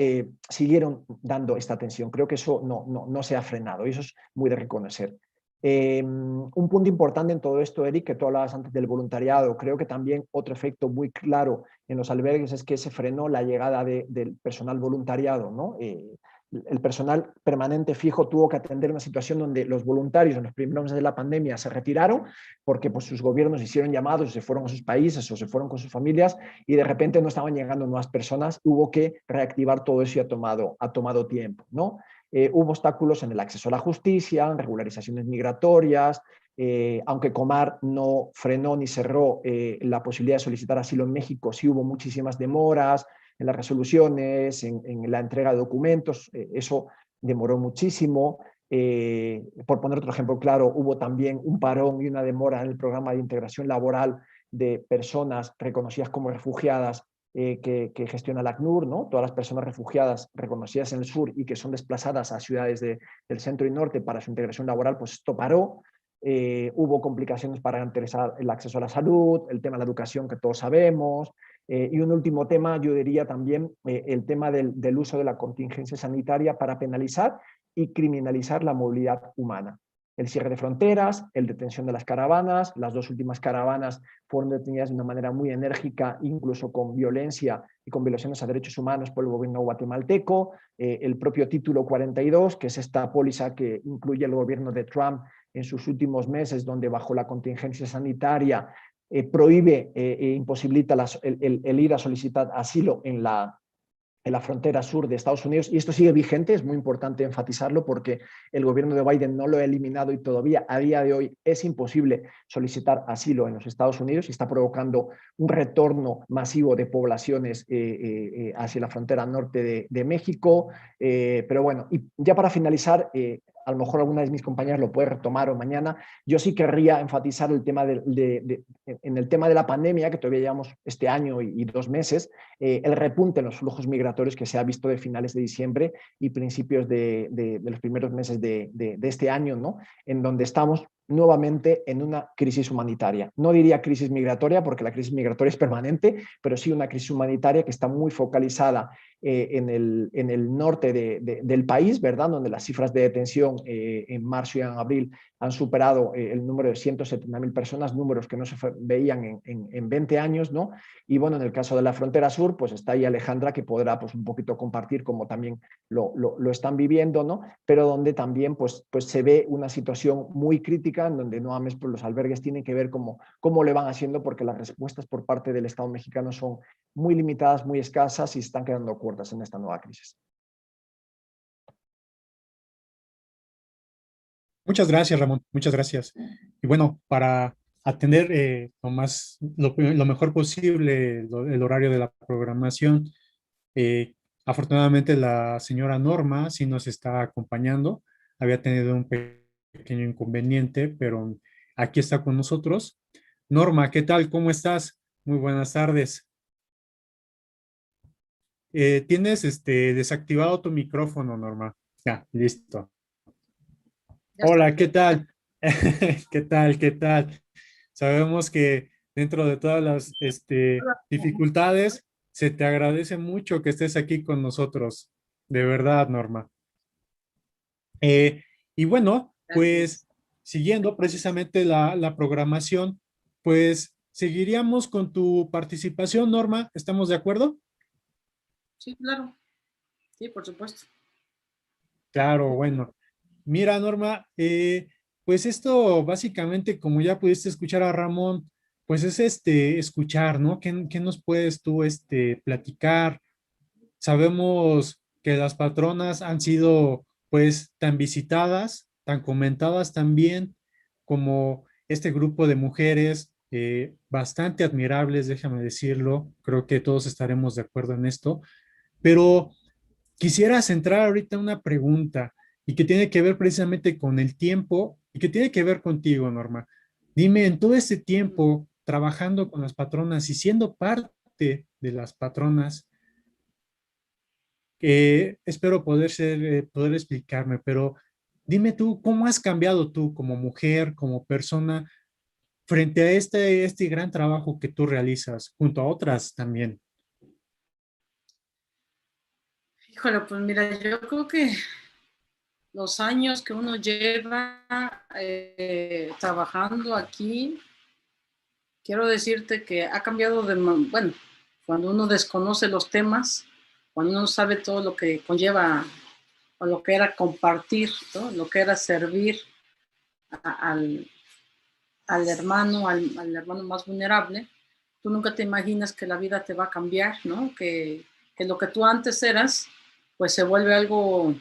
siguieron dando esta atención. Creo que eso no se ha frenado y eso es muy de reconocer. Un punto importante en todo esto, Eric, que tú hablabas antes del voluntariado, creo que también otro efecto muy claro en los albergues es que se frenó la llegada del personal voluntariado, ¿no? El personal permanente fijo tuvo que atender una situación donde los voluntarios en los primeros meses de la pandemia se retiraron porque pues, sus gobiernos hicieron llamados, o se fueron a sus países o se fueron con sus familias y de repente no estaban llegando nuevas personas, hubo que reactivar todo eso y ha tomado tiempo, ¿no? Hubo obstáculos en el acceso a la justicia, en regularizaciones migratorias, aunque Comar no frenó ni cerró la posibilidad de solicitar asilo en México, sí hubo muchísimas demoras en las resoluciones, en la entrega de documentos, eso demoró muchísimo. Por poner otro ejemplo claro, hubo también un parón y una demora en el programa de integración laboral de personas reconocidas como refugiadas que gestiona la ACNUR, ¿no? Todas las personas refugiadas reconocidas en el sur y que son desplazadas a ciudades del centro y norte para su integración laboral, pues esto paró. Hubo complicaciones para garantizar el acceso a la salud, el tema de la educación que todos sabemos, y un último tema, yo diría también el tema del uso de la contingencia sanitaria para penalizar y criminalizar la movilidad humana. El cierre de fronteras, el detención de las caravanas, las dos últimas caravanas fueron detenidas de una manera muy enérgica, incluso con violencia y con violaciones a derechos humanos por el gobierno guatemalteco, el propio título 42, que es esta póliza que incluye el gobierno de Trump en sus últimos meses, donde bajo la contingencia sanitaria prohíbe e imposibilita el ir a solicitar asilo en la frontera sur de Estados Unidos, y esto sigue vigente, es muy importante enfatizarlo porque el gobierno de Biden no lo ha eliminado y todavía a día de hoy es imposible solicitar asilo en los Estados Unidos y está provocando un retorno masivo de poblaciones hacia la frontera norte de México. Pero bueno, y ya para finalizar, a lo mejor alguna de mis compañeras lo puede retomar o mañana, yo sí querría enfatizar el tema en el tema de la pandemia, que todavía llevamos este año y 2 meses, el repunte en los flujos migratorios que se ha visto de finales de diciembre y principios de los primeros meses de este año, ¿no? En donde estamos nuevamente en una crisis humanitaria. No diría crisis migratoria porque la crisis migratoria es permanente, pero sí una crisis humanitaria que está muy focalizada en el norte del país, ¿verdad? Donde las cifras de detención en marzo y en abril han superado el número de 170.000 personas, números que no se veían en 20 años, ¿no? Y bueno, en el caso de la frontera sur, pues está ahí Alejandra que podrá pues un poquito compartir cómo también lo están viviendo, ¿no? Pero donde también pues se ve una situación muy crítica en donde nuevamente pues, los albergues tienen que ver cómo le van haciendo porque las respuestas por parte del Estado mexicano son muy limitadas, muy escasas y se están quedando cortas en esta nueva crisis. Muchas gracias, Ramón. Muchas gracias. Y bueno, para atender lo mejor posible el horario de la programación, eh, afortunadamente la señora Norma sí nos está acompañando. Había tenido un pequeño inconveniente, pero aquí está con nosotros. Norma, ¿qué tal? ¿Cómo estás? Muy buenas tardes. Tienes desactivado tu micrófono, Norma. Ya, listo. Ya Hola, estoy. ¿qué tal? ¿Qué tal? ¿Qué tal? Sabemos que dentro de todas las dificultades, se te agradece mucho que estés aquí con nosotros. De verdad, Norma. Eh, y bueno, pues Gracias. siguiendo precisamente la programación, pues seguiríamos con tu participación, Norma. ¿Estamos de acuerdo? Sí, claro. Sí, por supuesto. Claro, bueno. Mira, Norma, pues esto básicamente, como ya pudiste escuchar a Ramón, pues es escuchar, ¿no? ¿Qué nos puedes tú platicar? Sabemos que las patronas han sido pues tan visitadas, tan comentadas también, como este grupo de mujeres bastante admirables, déjame decirlo. Creo que todos estaremos de acuerdo en esto, pero quisiera centrar ahorita una pregunta y que tiene que ver precisamente con el tiempo y que tiene que ver contigo, Norma. Dime, en todo este tiempo trabajando con las patronas y siendo parte de las patronas, espero poder explicarme, pero dime tú, ¿cómo has cambiado tú como mujer, como persona, frente a este gran trabajo que tú realizas, junto a otras también? Híjole, pues mira, yo creo que los años que uno lleva trabajando aquí, quiero decirte que ha cambiado bueno, cuando uno desconoce los temas, cuando uno sabe todo lo que conlleva o lo que era compartir, ¿no? Lo que era servir al, al hermano más vulnerable, tú nunca te imaginas que la vida te va a cambiar, ¿no? Que lo que tú antes eras, pues se vuelve algo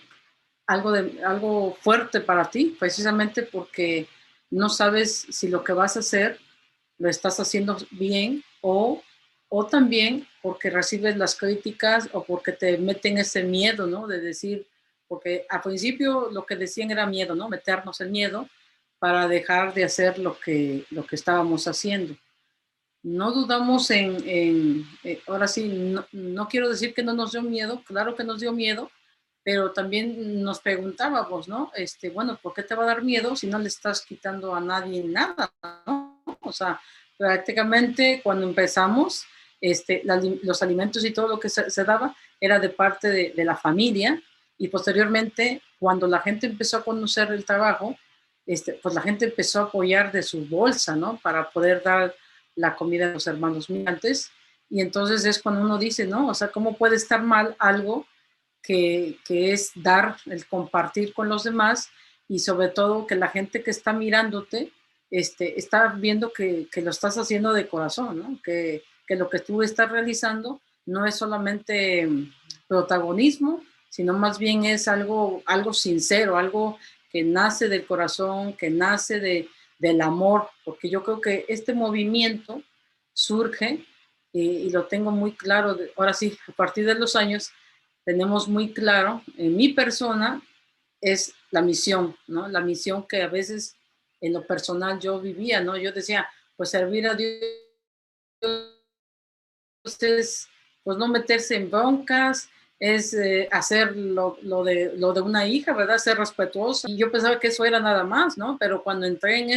fuerte para ti, precisamente porque no sabes si lo que vas a hacer lo estás haciendo bien o también porque recibes las críticas o porque te meten ese miedo, ¿no? De decir, porque al principio lo que decían era miedo, ¿no? Meternos el miedo para dejar de hacer lo que estábamos haciendo. No dudamos ahora sí, no quiero decir que no nos dio miedo, claro que nos dio miedo, pero también nos preguntábamos, ¿no? Bueno, ¿por qué te va a dar miedo si no le estás quitando a nadie nada, ¿no? O sea, prácticamente cuando empezamos, los alimentos y todo lo que se daba era de parte de la familia y posteriormente, cuando la gente empezó a conocer el trabajo, pues la gente empezó a apoyar de su bolsa, ¿no? Para poder dar la comida de los hermanos migrantes. Y entonces es cuando uno dice, ¿no? O sea, ¿cómo puede estar mal algo que es dar, el compartir con los demás y sobre todo que la gente que está mirándote está viendo que lo estás haciendo de corazón, ¿no? Que lo que tú estás realizando no es solamente protagonismo, sino más bien es algo sincero, algo que nace del corazón, que nace del amor, porque yo creo que este movimiento surge y lo tengo muy claro, ahora sí, a partir de los años, tenemos muy claro, en mi persona, es la misión, ¿no? La misión que a veces en lo personal yo vivía, ¿no? Yo decía, pues servir a Dios es, pues no meterse en broncas, es hacer lo de una hija, ¿verdad? Ser respetuosa. Y yo pensaba que eso era nada más, ¿no? Pero cuando entré en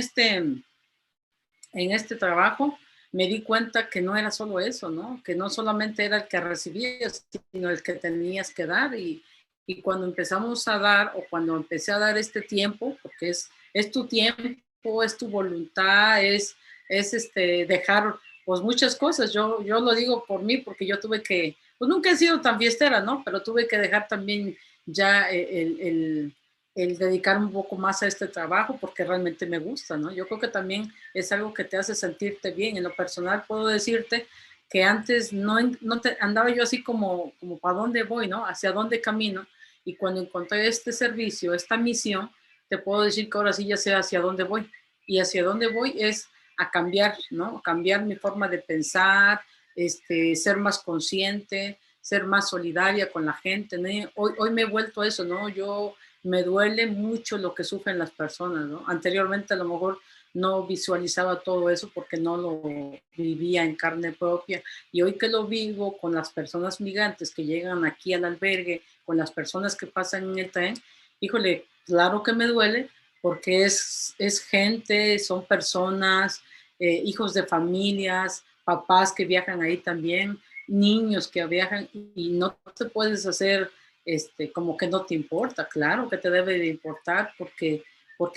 este trabajo, me di cuenta que no era solo eso, ¿no? Que no solamente era el que recibías, sino el que tenías que dar. Y cuando empezamos a dar, o cuando empecé a dar este tiempo, porque es tu tiempo, es tu voluntad, dejar pues muchas cosas. Yo lo digo por mí, porque yo tuve que, pues nunca he sido tan fiestera, ¿no? Pero tuve que dejar también ya el dedicar un poco más a este trabajo porque realmente me gusta, ¿no? Yo creo que también es algo que te hace sentirte bien. En lo personal puedo decirte que antes andaba yo así como para dónde voy, ¿no? Hacia dónde camino. Y cuando encontré este servicio, esta misión, te puedo decir que ahora sí ya sé hacia dónde voy. Y hacia dónde voy es a cambiar, ¿no? Cambiar mi forma de pensar, ser más consciente, ser más solidaria con la gente, ¿no? Hoy me he vuelto a eso, ¿no? Yo me duele mucho lo que sufren las personas, ¿no? Anteriormente a lo mejor no visualizaba todo eso porque no lo vivía en carne propia. Y hoy que lo vivo con las personas migrantes que llegan aquí al albergue, con las personas que pasan en el tren, híjole, claro que me duele porque es gente, son personas, hijos de familias, papás que viajan ahí también, niños que viajan y no te puedes hacer como que no te importa. Claro que te debe de importar porque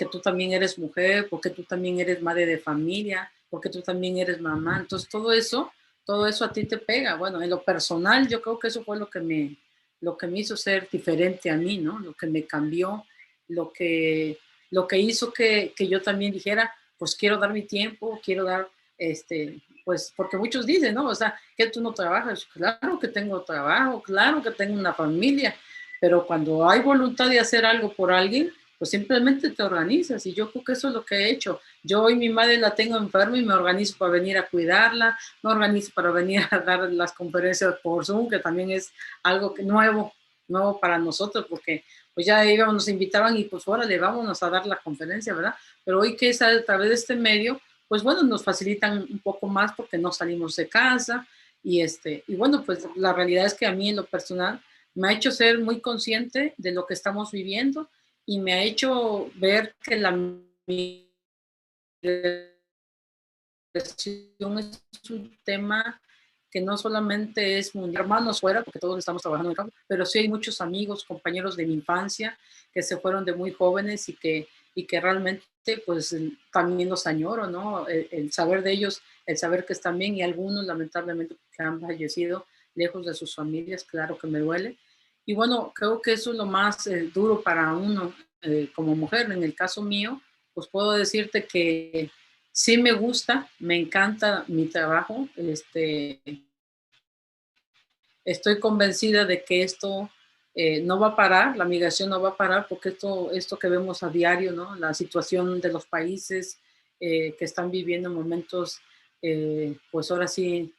tú también eres mujer, porque tú también eres madre de familia, porque tú también eres mamá. Entonces todo eso a ti te pega. Bueno, en lo personal yo creo que eso fue lo que me hizo ser diferente a mí, ¿no? Lo que me cambió, lo que, lo que hizo que yo también dijera, pues quiero dar mi tiempo, quiero dar, pues, porque muchos dicen, ¿no? O sea, que tú no trabajas. Claro que tengo trabajo, claro que tengo una familia, pero cuando hay voluntad de hacer algo por alguien, pues simplemente te organizas. Y yo creo que eso es lo que he hecho. Yo hoy mi madre la tengo enferma y me organizo para venir a cuidarla, me organizo para venir a dar las conferencias por Zoom, que también es algo nuevo para nosotros, porque pues ya íbamos, nos invitaban y pues órale, vámonos a dar la conferencia, ¿verdad? Pero hoy que es a través de este medio, pues bueno, nos facilitan un poco más porque no salimos de casa y bueno, pues la realidad es que a mí en lo personal me ha hecho ser muy consciente de lo que estamos viviendo y me ha hecho ver que la es un tema que no solamente es mundial, hermanos fuera, porque todos estamos trabajando en el campo, pero sí hay muchos amigos, compañeros de mi infancia que se fueron de muy jóvenes y que realmente pues también los añoro, ¿no? El saber de ellos, el saber que están bien y algunos lamentablemente que han fallecido lejos de sus familias, claro que me duele. Y bueno, creo que eso es lo más duro para uno como mujer. En el caso mío, pues puedo decirte que sí me gusta, me encanta mi trabajo. Estoy convencida de que esto no va a parar, la migración no va a parar, porque esto que vemos a diario, ¿no? La situación de los países que están viviendo momentos, pues ahora sí,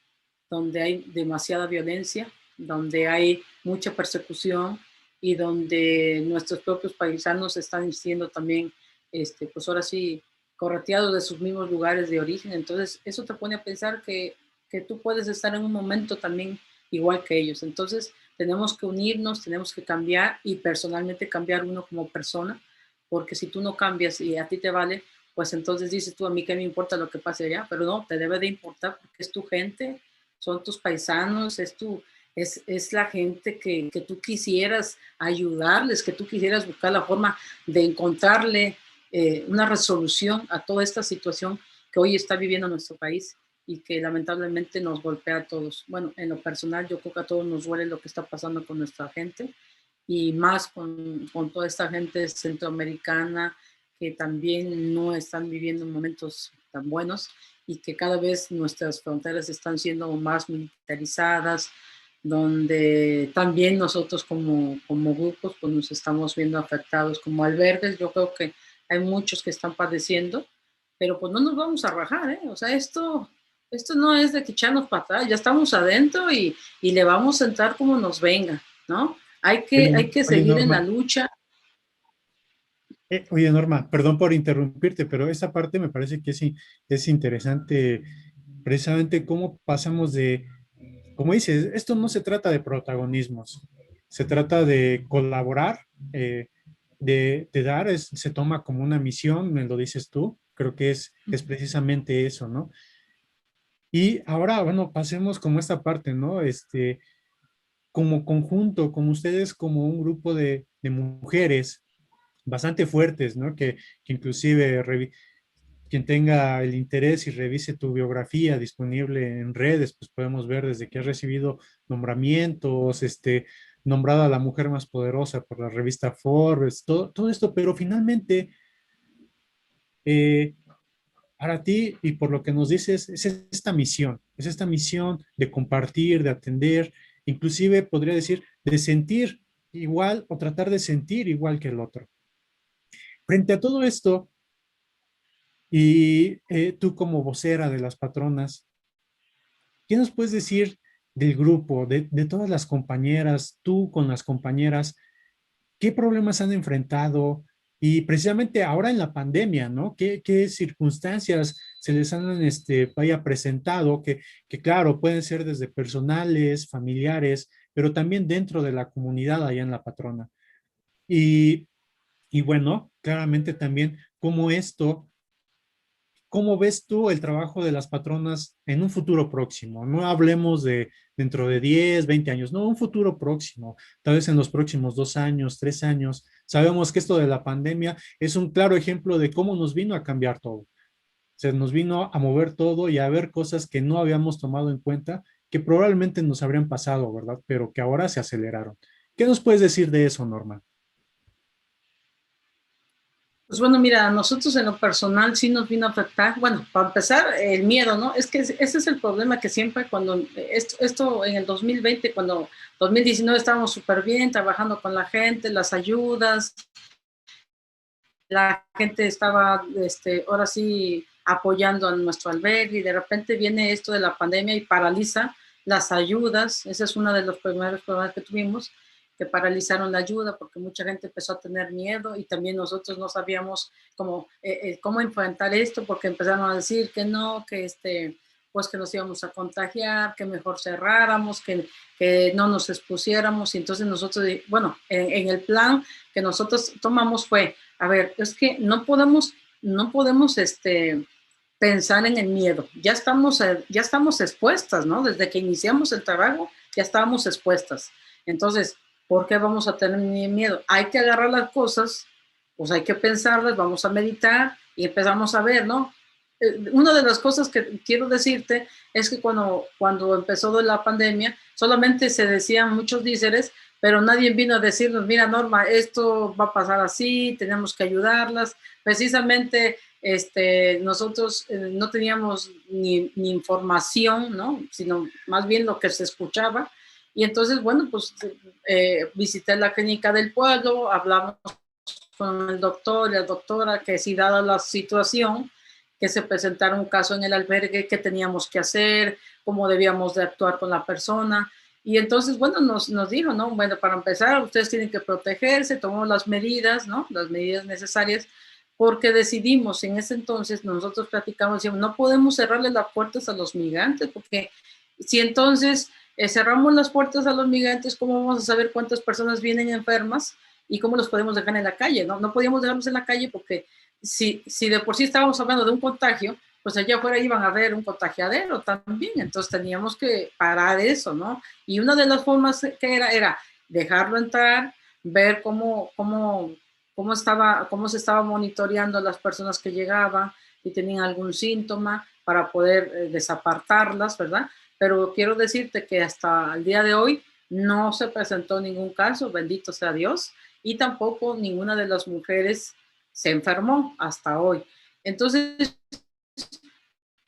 donde hay demasiada violencia, donde hay mucha persecución y donde nuestros propios paisanos están siendo también, pues ahora sí, correteados de sus mismos lugares de origen. Entonces, eso te pone a pensar que tú puedes estar en un momento también igual que ellos. Entonces, tenemos que unirnos, tenemos que cambiar y personalmente cambiar uno como persona, porque si tú no cambias y a ti te vale, pues entonces dices tú, a mí qué me importa lo que pase allá, pero no, te debe de importar porque es tu gente, son tus paisanos, es la gente que tú quisieras ayudarles, que tú quisieras buscar la forma de encontrarle una resolución a toda esta situación que hoy está viviendo nuestro país y que lamentablemente nos golpea a todos. Bueno, en lo personal yo creo que a todos nos duele lo que está pasando con nuestra gente y más con toda esta gente centroamericana que también no están viviendo momentos tan buenos y que cada vez nuestras fronteras están siendo más militarizadas, donde también nosotros como grupos pues nos estamos viendo afectados como albergues. Yo creo que hay muchos que están padeciendo, pero pues no nos vamos a rajar, ¿eh? O sea, esto no es de que echarnos para atrás, ya estamos adentro y le vamos a entrar como nos venga, ¿no? Hay que Oye, seguir en la Norma, lucha. oye, Norma, perdón por interrumpirte, pero esa parte me parece que es interesante, precisamente cómo pasamos de, como dices, esto no se trata de protagonismos, se trata de colaborar, eh, de dar, se toma como una misión, me lo dices tú, creo que es precisamente eso, ¿no? Y ahora, bueno, pasemos como esta parte, ¿no? Como conjunto, como ustedes, como un grupo de mujeres bastante fuertes, ¿no? Que inclusive quien tenga el interés y revise tu biografía disponible en redes, pues podemos ver desde que has recibido nombramientos, nombrada la mujer más poderosa por la revista Forbes, todo esto, pero finalmente, eh, para ti y por lo que nos dices, es esta misión de compartir, de atender, inclusive podría decir, de sentir igual o tratar de sentir igual que el otro. Frente a todo esto, y tú como vocera de las patronas, ¿qué nos puedes decir del grupo, de todas las compañeras, tú con las compañeras? ¿Qué problemas han enfrentado? Y precisamente ahora en la pandemia, ¿no? ¿Qué circunstancias se les han, vaya, presentado? Que claro, pueden ser desde personales, familiares, pero también dentro de la comunidad allá en La Patrona. Y, y bueno, claramente también cómo esto. ¿Cómo ves tú el trabajo de las patronas en un futuro próximo? No hablemos de dentro de 10, 20 años, no, un futuro próximo, tal vez en los próximos 2 años, 3 años. Sabemos que esto de la pandemia es un claro ejemplo de cómo nos vino a cambiar todo. Se nos vino a mover todo y a ver cosas que no habíamos tomado en cuenta, que probablemente nos habrían pasado, ¿verdad? Pero que ahora se aceleraron. ¿Qué nos puedes decir de eso, Norma? Pues bueno, mira, a nosotros en lo personal sí nos vino a afectar. Bueno, para empezar, el miedo, ¿no? Es que ese es el problema que siempre cuando esto en el 2020, cuando 2019 estábamos súper bien trabajando con la gente, las ayudas, la gente estaba, ahora sí, apoyando a nuestro albergue y de repente viene esto de la pandemia y paraliza las ayudas. Ese es uno de los primeros problemas que tuvimos, que paralizaron la ayuda porque mucha gente empezó a tener miedo y también nosotros no sabíamos cómo enfrentar esto porque empezaron a decir que no, pues que nos íbamos a contagiar, que mejor cerráramos, que no nos expusiéramos. Y entonces nosotros, bueno, en el plan que nosotros tomamos fue, a ver, es que no podemos pensar en el miedo. Ya estamos expuestas, ¿no? Desde que iniciamos el trabajo, ya estábamos expuestas. Entonces, ¿por qué vamos a tener miedo? Hay que agarrar las cosas, pues hay que pensarlas, vamos a meditar y empezamos a ver, ¿no? Una de las cosas que quiero decirte es que cuando empezó la pandemia, solamente se decían muchos díceres, pero nadie vino a decirnos, mira Norma, esto va a pasar así, tenemos que ayudarlas. Precisamente nosotros no teníamos ni información, ¿no? Sino más bien lo que se escuchaba. Y entonces, bueno, pues visité la clínica del pueblo, hablamos con el doctor y la doctora que si dada la situación, que se presentara un caso en el albergue, qué teníamos que hacer, cómo debíamos de actuar con la persona. Y entonces, bueno, nos dijo, ¿no? Bueno, para empezar, ustedes tienen que protegerse, tomamos las medidas, ¿no? Las medidas necesarias, porque decidimos en ese entonces, nosotros platicamos, decíamos, no podemos cerrarle las puertas a los migrantes, porque si entonces cerramos las puertas a los migrantes, ¿cómo vamos a saber cuántas personas vienen enfermas y cómo los podemos dejar en la calle? No, no podíamos dejarlos en la calle porque si de por sí estábamos hablando de un contagio, pues allá afuera iban a ver un contagiadero también, entonces teníamos que parar eso, ¿no? Y una de las formas que era dejarlo entrar, ver cómo se estaba monitoreando las personas que llegaban y tenían algún síntoma para poder desapartarlas, ¿verdad? Pero quiero decirte que hasta el día de hoy no se presentó ningún caso, bendito sea Dios, y tampoco ninguna de las mujeres se enfermó hasta hoy. Entonces,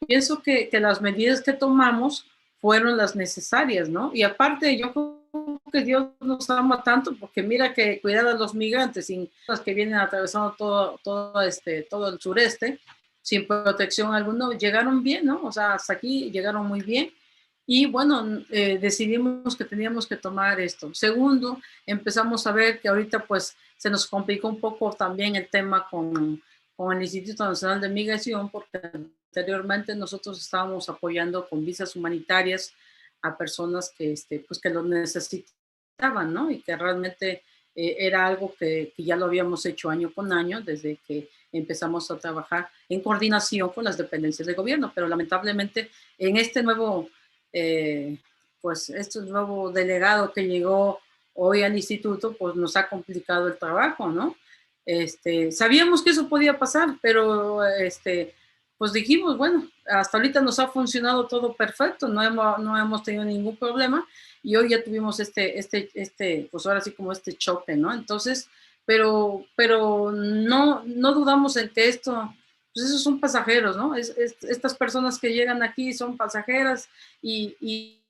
pienso que las medidas que tomamos fueron las necesarias, ¿no? Y aparte, yo creo que Dios nos ama tanto porque mira que cuidar a los migrantes, sin los que vienen atravesando todo el sureste, sin protección alguna, llegaron bien, ¿no? O sea, hasta aquí llegaron muy bien. Y bueno, decidimos que teníamos que tomar esto. Segundo, empezamos a ver que ahorita pues se nos complicó un poco también el tema con el Instituto Nacional de Migración, porque anteriormente nosotros estábamos apoyando con visas humanitarias a personas pues que lo necesitaban, ¿no? Y que realmente era algo que ya lo habíamos hecho año con año desde que empezamos a trabajar en coordinación con las dependencias de gobierno, pero lamentablemente en eh, este nuevo delegado que llegó hoy al instituto, pues nos ha complicado el trabajo, ¿no? Sabíamos que eso podía pasar, pero pues dijimos, bueno, hasta ahorita nos ha funcionado todo perfecto, no hemos tenido ningún problema y hoy ya tuvimos pues ahora sí como este choque, ¿no? Entonces, pero no dudamos en que pues esos son pasajeros, ¿no? Estas personas que llegan aquí son pasajeras y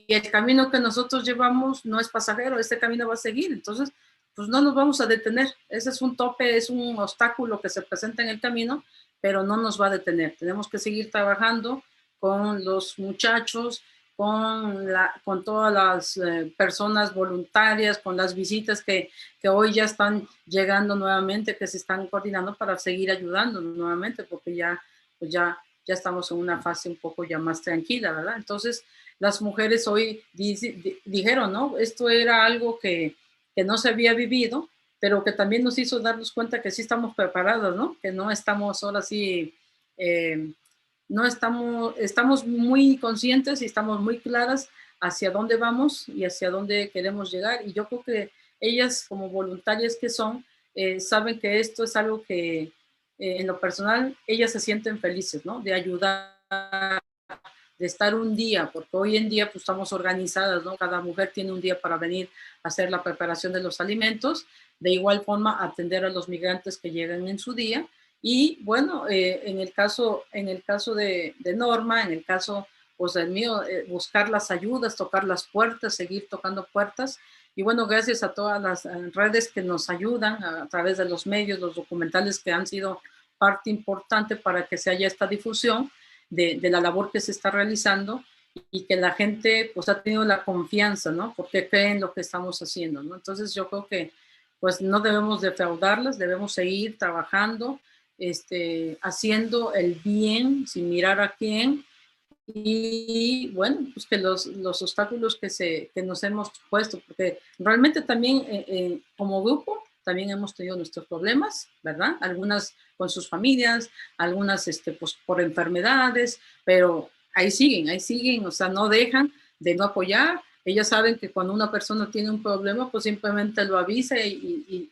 el camino que nosotros llevamos no es pasajero, este camino va a seguir, entonces pues no nos vamos a detener. Ese es un tope, es un obstáculo que se presenta en el camino, pero no nos va a detener. Tenemos que seguir trabajando con los muchachos, con todas las personas voluntarias, con las visitas que hoy ya están llegando nuevamente, que se están coordinando para seguir ayudando nuevamente, porque ya, pues ya estamos en una fase un poco ya más tranquila, ¿verdad? Entonces, las mujeres hoy dijeron, ¿no? Esto era algo que no se había vivido, pero que también nos hizo darnos cuenta que sí estamos preparados, ¿no? Que no estamos ahora sí, no estamos muy conscientes y estamos muy claras hacia dónde vamos y hacia dónde queremos llegar. Y yo creo que ellas, como voluntarias que son, saben que esto es algo que en lo personal ellas se sienten felices, ¿no? De ayudar, de estar un día, porque hoy en día pues estamos organizadas, ¿no? Cada mujer tiene un día para venir a hacer la preparación de los alimentos, de igual forma atender a los migrantes que llegan en su día. Y bueno, en el caso de Norma, en el caso pues del mío, buscar las ayudas, tocar las puertas, seguir tocando puertas. Y bueno, gracias a todas las redes que nos ayudan a través de los medios, los documentales que han sido parte importante para que se haya esta difusión de la labor que se está realizando y que la gente pues ha tenido la confianza, ¿no? Porque creen lo que estamos haciendo, ¿no? Entonces yo creo que pues no debemos defraudarlas, debemos seguir trabajando, haciendo el bien sin mirar a quién. Y bueno, pues que los obstáculos que nos hemos puesto, porque realmente también como grupo también hemos tenido nuestros problemas, ¿verdad? Algunas con sus familias, algunas pues por enfermedades, pero ahí siguen, o sea, no dejan de no apoyar. Ellas saben que cuando una persona tiene un problema, pues simplemente lo avisa y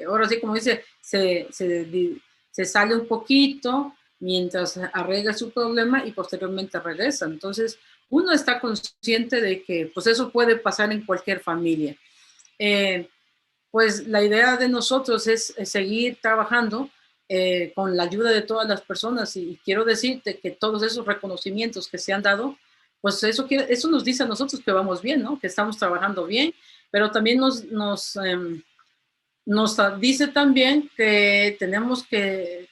ahora sí, como dice, se sale un poquito mientras arregla su problema y posteriormente regresa. Entonces, uno está consciente de que pues eso puede pasar en cualquier familia. Pues la idea de nosotros es seguir trabajando con la ayuda de todas las personas y quiero decirte que todos esos reconocimientos que se han dado, pues eso nos dice a nosotros que vamos bien, ¿no? Que estamos trabajando bien, pero también nos dice también que tenemos que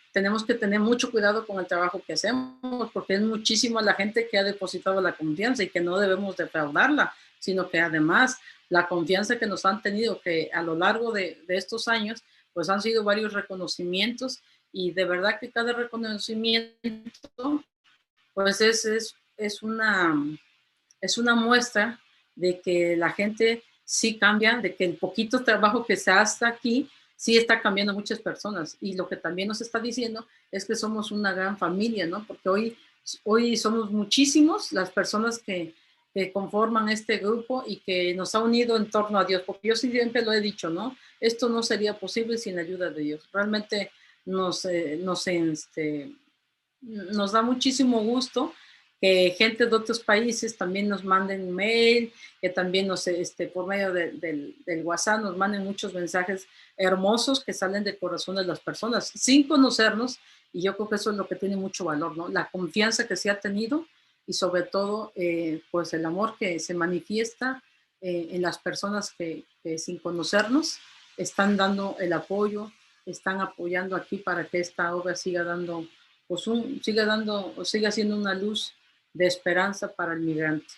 tener mucho cuidado con el trabajo que hacemos, porque es muchísima la gente que ha depositado la confianza y que no debemos defraudarla, sino que además la confianza que nos han tenido, que a lo largo de estos años, pues han sido varios reconocimientos y de verdad que cada reconocimiento, pues es una muestra de que la gente sí cambia, de que el poquito trabajo que se hace aquí sí está cambiando a muchas personas. Y lo que también nos está diciendo es que somos una gran familia, ¿no? Porque hoy somos muchísimos las personas que conforman este grupo y que nos ha unido en torno a Dios, porque yo siempre lo he dicho, ¿no? Esto no sería posible sin la ayuda de Dios. Realmente nos da muchísimo gusto que gente de otros países también nos manden mail, que también por medio del WhatsApp nos manden muchos mensajes hermosos que salen del corazón de las personas sin conocernos, y yo creo que eso es lo que tiene mucho valor, ¿no? La confianza que se ha tenido y sobre todo pues el amor que se manifiesta en las personas que sin conocernos están dando el apoyo, están apoyando aquí para que esta obra siga dando pues siga siendo una luz de esperanza para el migrante.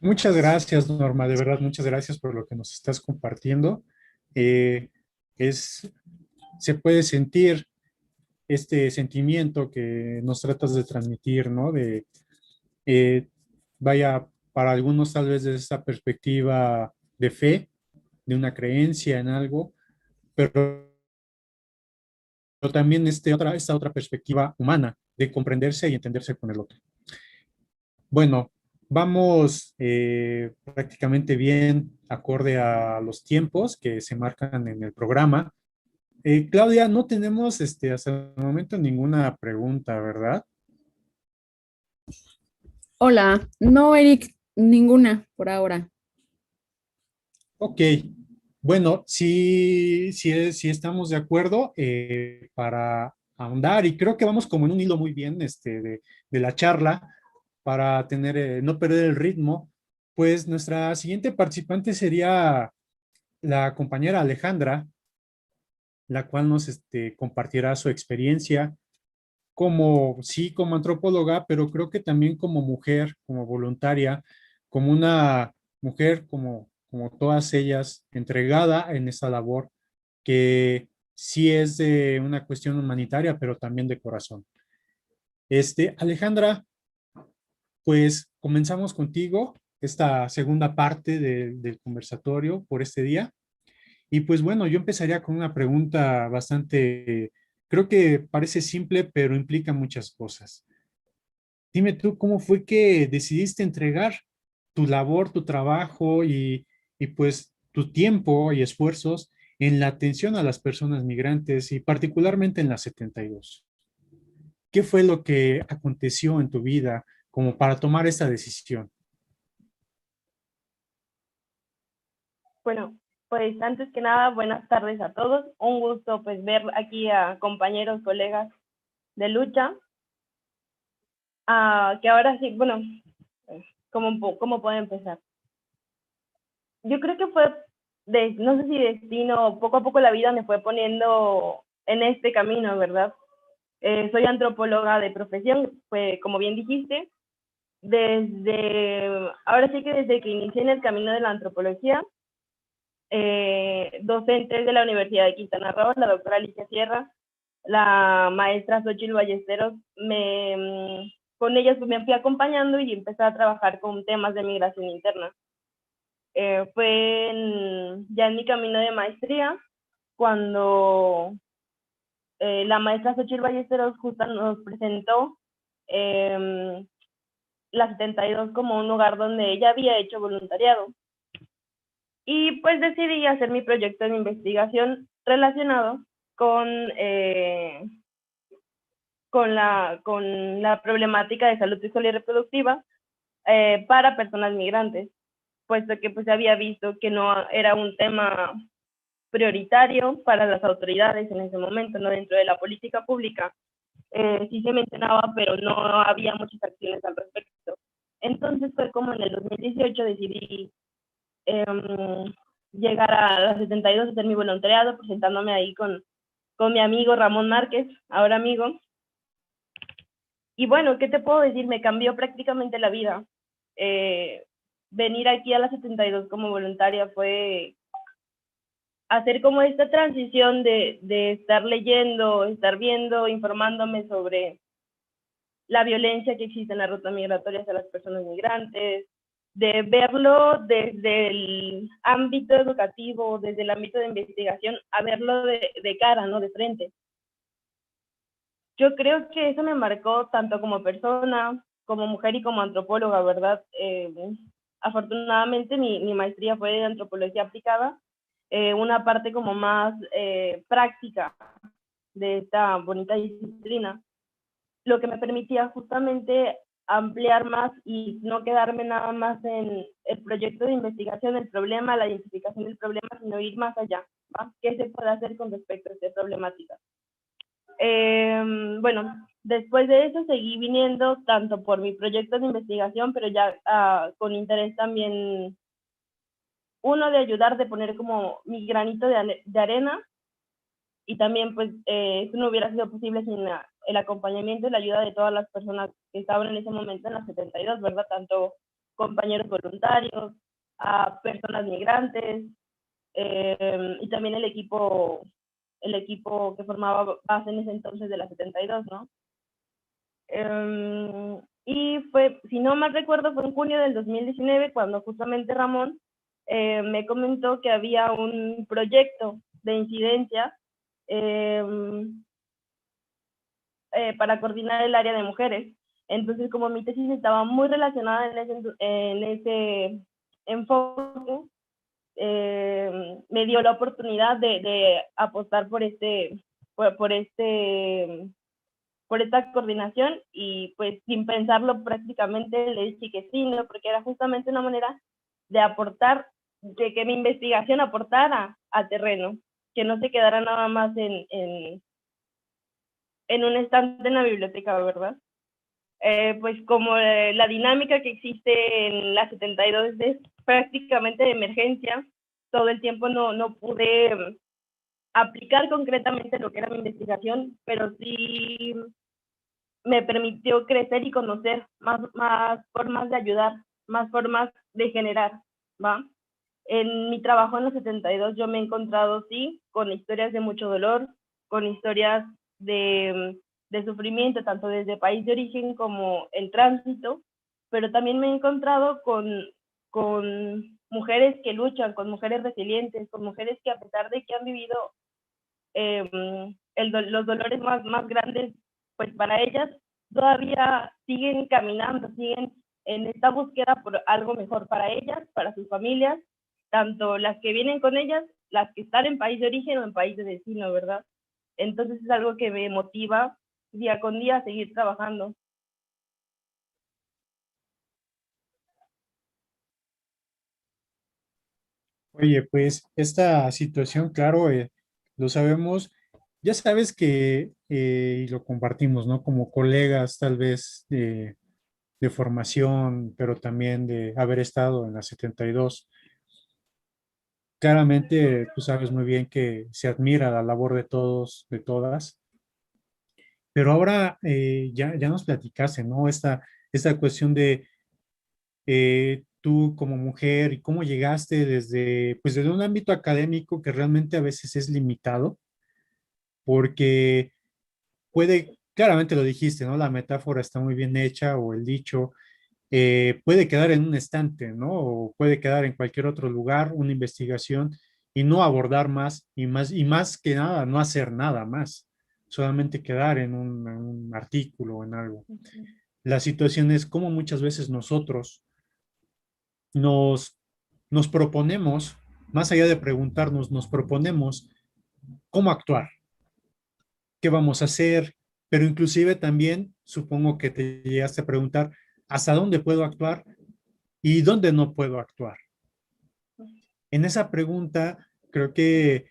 Muchas gracias, Norma, de verdad, muchas gracias por lo que nos estás compartiendo. Eh, Se puede sentir este sentimiento que nos tratas de transmitir, ¿no? Eh, Vaya, para algunos tal vez desde esa perspectiva de fe, de una creencia en algo, pero también esta otra perspectiva humana de comprenderse y entenderse con el otro. Bueno, vamos prácticamente bien acorde a los tiempos que se marcan en el programa. Claudia, no tenemos hasta el momento ninguna pregunta, ¿verdad? Hola, no, Eric, ninguna por ahora. Ok, bueno, sí estamos de acuerdo para ahondar y creo que vamos como en un hilo muy bien de la charla para no perder el ritmo. Pues nuestra siguiente participante sería la compañera Alejandra, la cual nos compartirá su experiencia como, sí, como antropóloga, pero creo que también como mujer, como voluntaria, como una mujer, como todas ellas, entregada en esta labor, que sí es de una cuestión humanitaria, pero también de corazón. Alejandra, pues comenzamos contigo esta segunda parte del conversatorio por este día. Y pues bueno, yo empezaría con una pregunta bastante, creo que parece simple, pero implica muchas cosas. Dime tú, ¿cómo fue que decidiste entregar tu labor, tu trabajo y pues tu tiempo y esfuerzos en la atención a las personas migrantes y particularmente en la 72? ¿Qué fue lo que aconteció en tu vida como para tomar esta decisión? Bueno, pues antes que nada, buenas tardes a todos. Un gusto pues ver aquí a compañeros, colegas de lucha. Que ahora sí, bueno, ¿cómo puedo empezar? Yo creo que fue, no sé si destino, poco a poco la vida me fue poniendo en este camino, ¿verdad? Soy antropóloga de profesión, pues como bien dijiste, ahora sí que desde que inicié en el camino de la antropología, docentes de la Universidad de Quintana Roo, la doctora Alicia Sierra, la maestra Xochitl Ballesteros, con ellas pues, me fui acompañando y empecé a trabajar con temas de migración interna. Ya en mi camino de maestría, cuando la maestra Xochitl Ballesteros justo nos presentó la 72 como un lugar donde ella había hecho voluntariado. Y pues decidí hacer mi proyecto de investigación relacionado con la problemática de salud sexual y reproductiva para personas migrantes, puesto que pues se había visto que no era un tema prioritario para las autoridades en ese momento, no dentro de la política pública. Sí se mencionaba, pero no había muchas acciones al respecto. Entonces fue como en el 2018 decidí llegar a la 72 a hacer mi voluntariado, presentándome ahí con mi amigo Ramón Márquez, ahora amigo. Y bueno, ¿qué te puedo decir? Me cambió prácticamente la vida. Venir aquí a la 72 como voluntaria fue hacer como esta transición de estar leyendo, estar viendo, informándome sobre la violencia que existe en la ruta migratoria hacia las personas migrantes, de verlo desde el ámbito educativo, desde el ámbito de investigación, a verlo de cara, ¿no? De frente. Yo creo que eso me marcó tanto como persona, como mujer y como antropóloga, ¿verdad? Afortunadamente mi maestría fue de antropología aplicada, una parte como más práctica de esta bonita disciplina, lo que me permitía justamente ampliar más y no quedarme nada más en el proyecto de investigación, el problema, la identificación del problema, sino ir más allá, ¿va? ¿Qué se puede hacer con respecto a esta problemática? Bueno, después de eso seguí viniendo tanto por mi proyecto de investigación, pero ya con interés también, uno de ayudar, de poner como mi granito de arena, y también pues eso no hubiera sido posible sin el acompañamiento y la ayuda de todas las personas que estaban en ese momento en la 72, ¿verdad? Tanto compañeros voluntarios, a personas migrantes, y también el equipo que formaba base en ese entonces de la 72, ¿no? Y fue, si no mal recuerdo, fue en junio del 2019 cuando justamente Ramón me comentó que había un proyecto de incidencia para coordinar el área de mujeres. Entonces, como mi tesis estaba muy relacionada en ese enfoque, me dio la oportunidad de apostar por esta coordinación, y pues sin pensarlo prácticamente le dije que sí, ¿no? Porque era justamente una manera de aportar, de que mi investigación aportara al terreno, que no se quedara nada más en un estante en la biblioteca, ¿verdad? Pues como la dinámica que existe en la 72 es prácticamente de emergencia, todo el tiempo no pude aplicar concretamente lo que era mi investigación, pero sí me permitió crecer y conocer más formas de ayudar, más formas de generar, ¿va? En mi trabajo en los 72 yo me he encontrado, sí, con historias de mucho dolor, con historias de sufrimiento, tanto desde país de origen como en tránsito, pero también me he encontrado con mujeres que luchan, con mujeres resilientes, con mujeres que a pesar de que han vivido los dolores más grandes, pues para ellas todavía siguen caminando, siguen en esta búsqueda por algo mejor para ellas, para sus familias, tanto las que vienen con ellas, las que están en país de origen o en país de destino, ¿verdad? Entonces es algo que me motiva día con día a seguir trabajando. Oye, pues esta situación, claro, lo sabemos, ya sabes que, y lo compartimos, ¿no? Como colegas tal vez de formación, pero también de haber estado en la 72. Claramente, tú sabes muy bien que se admira la labor de todos, de todas, pero ahora ya nos platicaste, ¿no? Esta cuestión de tú como mujer y cómo llegaste desde, pues desde un ámbito académico que realmente a veces es limitado, porque puede, claramente lo dijiste, ¿no? La metáfora está muy bien hecha o el dicho puede quedar en un estante, ¿no? O puede quedar en cualquier otro lugar, una investigación y no abordar más y más que nada, no hacer nada más, solamente quedar en un artículo o en algo. La situación es como muchas veces nosotros nos, nos proponemos, más allá de preguntarnos, nos proponemos cómo actuar, qué vamos a hacer, pero inclusive también supongo que te llegaste a preguntar hasta dónde puedo actuar y dónde no puedo actuar. En esa pregunta, creo que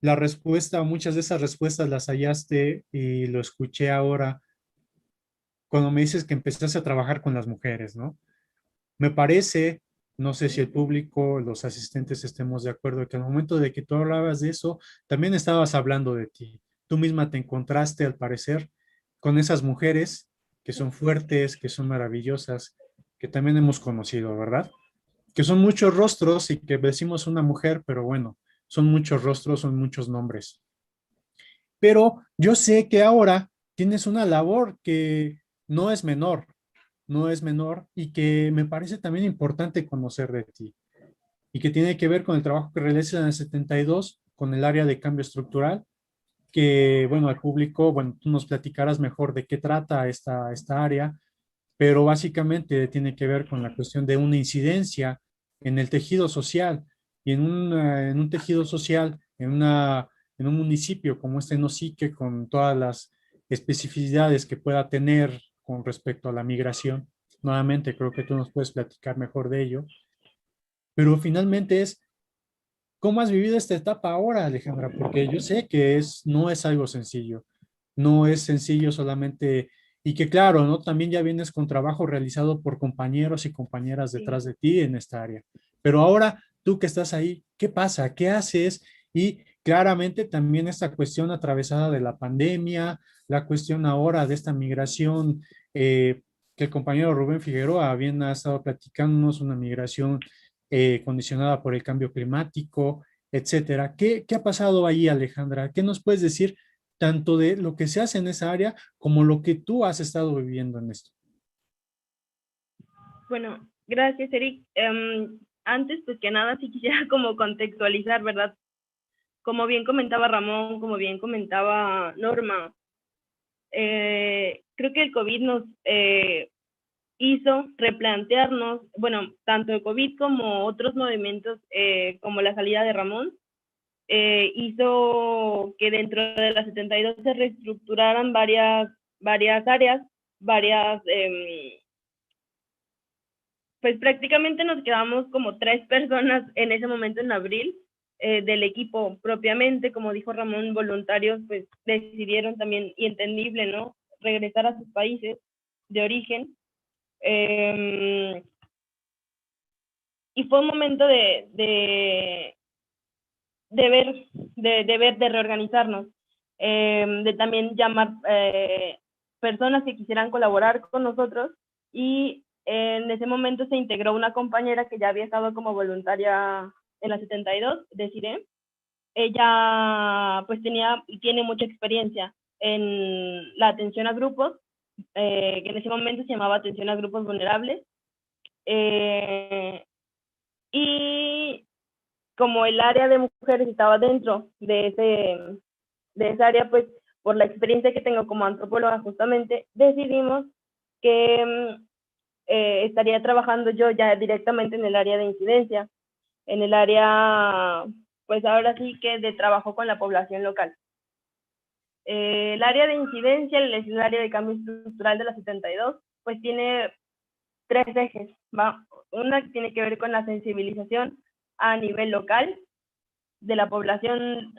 la respuesta, muchas de esas respuestas las hallaste y lo escuché ahora cuando me dices que empezaste a trabajar con las mujeres, ¿no? Me parece, no sé si el público, los asistentes estemos de acuerdo, que al momento de que tú hablabas de eso, también estabas hablando de ti. Tú misma te encontraste, al parecer, con esas mujeres que son fuertes, que son maravillosas, que también hemos conocido, ¿verdad? Que son muchos rostros y que decimos una mujer, pero bueno, son muchos rostros, son muchos nombres. Pero yo sé que ahora tienes una labor que no es menor, no es menor y que me parece también importante conocer de ti y que tiene que ver con el trabajo que realizas en el 72 con el área de cambio estructural, que bueno, al público, bueno, tú nos platicarás mejor de qué trata esta área, pero básicamente tiene que ver con la cuestión de una incidencia en el tejido social y en un tejido social, en un municipio como este Nosique, con todas las especificidades que pueda tener con respecto a la migración. Nuevamente, creo que tú nos puedes platicar mejor de ello, pero finalmente es, ¿cómo has vivido esta etapa ahora, Alejandra? Porque yo sé que no es algo sencillo, no es sencillo solamente, y que claro, ¿no? También ya vienes con trabajo realizado por compañeros y compañeras Sí. detrás de ti en esta área. Pero ahora, tú que estás ahí, ¿qué pasa? ¿Qué haces? Y claramente también esta cuestión atravesada de la pandemia, la cuestión ahora de esta migración, que el compañero Rubén Figueroa bien ha estado platicándonos, una migración condicionada por el cambio climático, etcétera. ¿Qué ha pasado ahí, Alejandra? ¿Qué nos puedes decir tanto de lo que se hace en esa área como lo que tú has estado viviendo en esto? Bueno, gracias, Eric. Antes, pues que nada, sí quisiera como contextualizar, ¿verdad? Como bien comentaba Ramón, como bien comentaba Norma, creo que el COVID nos hizo replantearnos, bueno, tanto el COVID como otros movimientos, como la salida de Ramón, hizo que dentro de las 72 se reestructuraran varias áreas, varias, pues prácticamente nos quedamos como 3 personas en ese momento en abril, del equipo propiamente, como dijo Ramón, voluntarios pues decidieron también, y entendible, ¿no?, regresar a sus países de origen. Y fue un momento de ver, de reorganizarnos, de también llamar personas que quisieran colaborar con nosotros, y en ese momento se integró una compañera que ya había estado como voluntaria en la 72, Desiree. Ella pues tenía y tiene mucha experiencia en la atención a grupos, que en ese momento se llamaba atención a grupos vulnerables. Y como el área de mujeres estaba dentro de esa área, pues por la experiencia que tengo como antropóloga justamente, decidimos que estaría trabajando yo ya directamente en el área de incidencia, en el área, pues ahora sí que de trabajo con la población local. El área de incidencia, el área de cambio estructural de la 72, pues tiene 3 ejes, ¿va? Una que tiene que ver con la sensibilización a nivel local de la población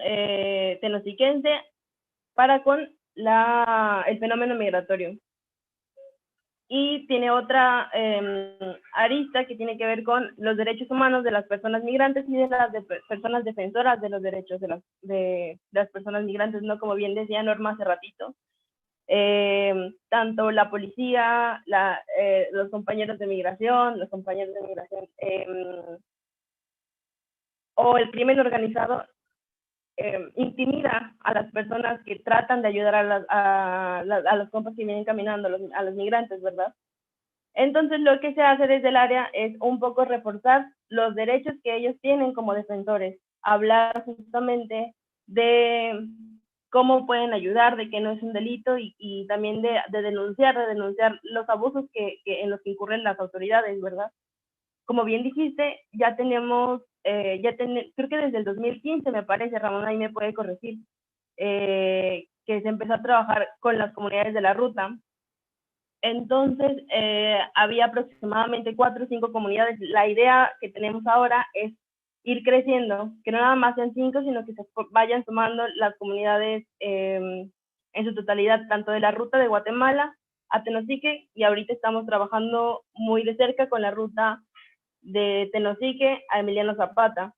tenosiquense para con el fenómeno migratorio. Y tiene otra arista que tiene que ver con los derechos humanos de las personas migrantes y de las personas defensoras de los derechos de las personas migrantes, ¿no? Como bien decía Norma hace ratito. Tanto la policía, los compañeros de migración, o el crimen organizado intimida a las personas que tratan de ayudar a los compas que vienen caminando, a los migrantes, ¿verdad? Entonces lo que se hace desde el área es un poco reforzar los derechos que ellos tienen como defensores, hablar justamente de cómo pueden ayudar, de que no es un delito, y también de denunciar los abusos en los que incurren las autoridades, ¿verdad? Como bien dijiste, ya tenemos, creo que desde el 2015 me parece, Ramón ahí me puede corregir, que se empezó a trabajar con las comunidades de la ruta. Entonces, había aproximadamente 4 o 5 comunidades. La idea que tenemos ahora es ir creciendo, que no nada más sean 5, sino que se vayan sumando las comunidades en su totalidad, tanto de la ruta de Guatemala a Tenosique, y ahorita estamos trabajando muy de cerca con la ruta de Tenosique a Emiliano Zapata,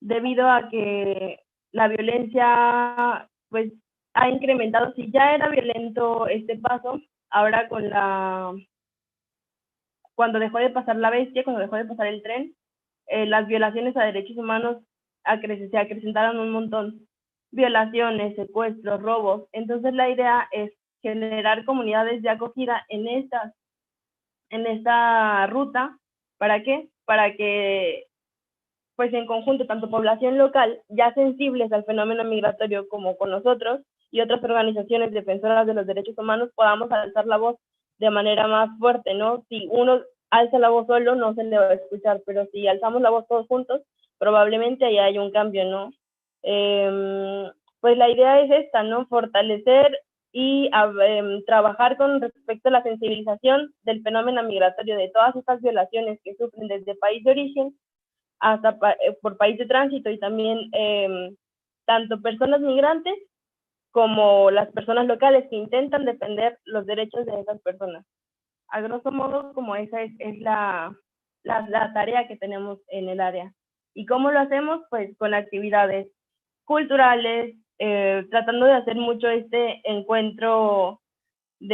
debido a que la violencia pues ha incrementado. Si ya era violento este paso, ahora cuando dejó de pasar la bestia, cuando dejó de pasar el tren, las violaciones a derechos humanos se acrecentaron un montón. Violaciones, secuestros, robos. Entonces la idea es generar comunidades de acogida en esta ruta. ¿Para qué? Para que pues en conjunto, tanto población local, ya sensibles al fenómeno migratorio como con nosotros y otras organizaciones defensoras de los derechos humanos, podamos alzar la voz de manera más fuerte, ¿no? Si uno alza la voz solo, no se le va a escuchar, pero si alzamos la voz todos juntos, probablemente ahí haya un cambio, ¿no? Pues la idea es esta, ¿no? Fortalecer y trabajar con respecto a la sensibilización del fenómeno migratorio, de todas estas violaciones que sufren desde país de origen hasta por país de tránsito, y también tanto personas migrantes como las personas locales que intentan defender los derechos de esas personas. A grosso modo, como esa es la tarea que tenemos en el área. ¿Y cómo lo hacemos? Pues con actividades culturales, tratando de hacer mucho este encuentro y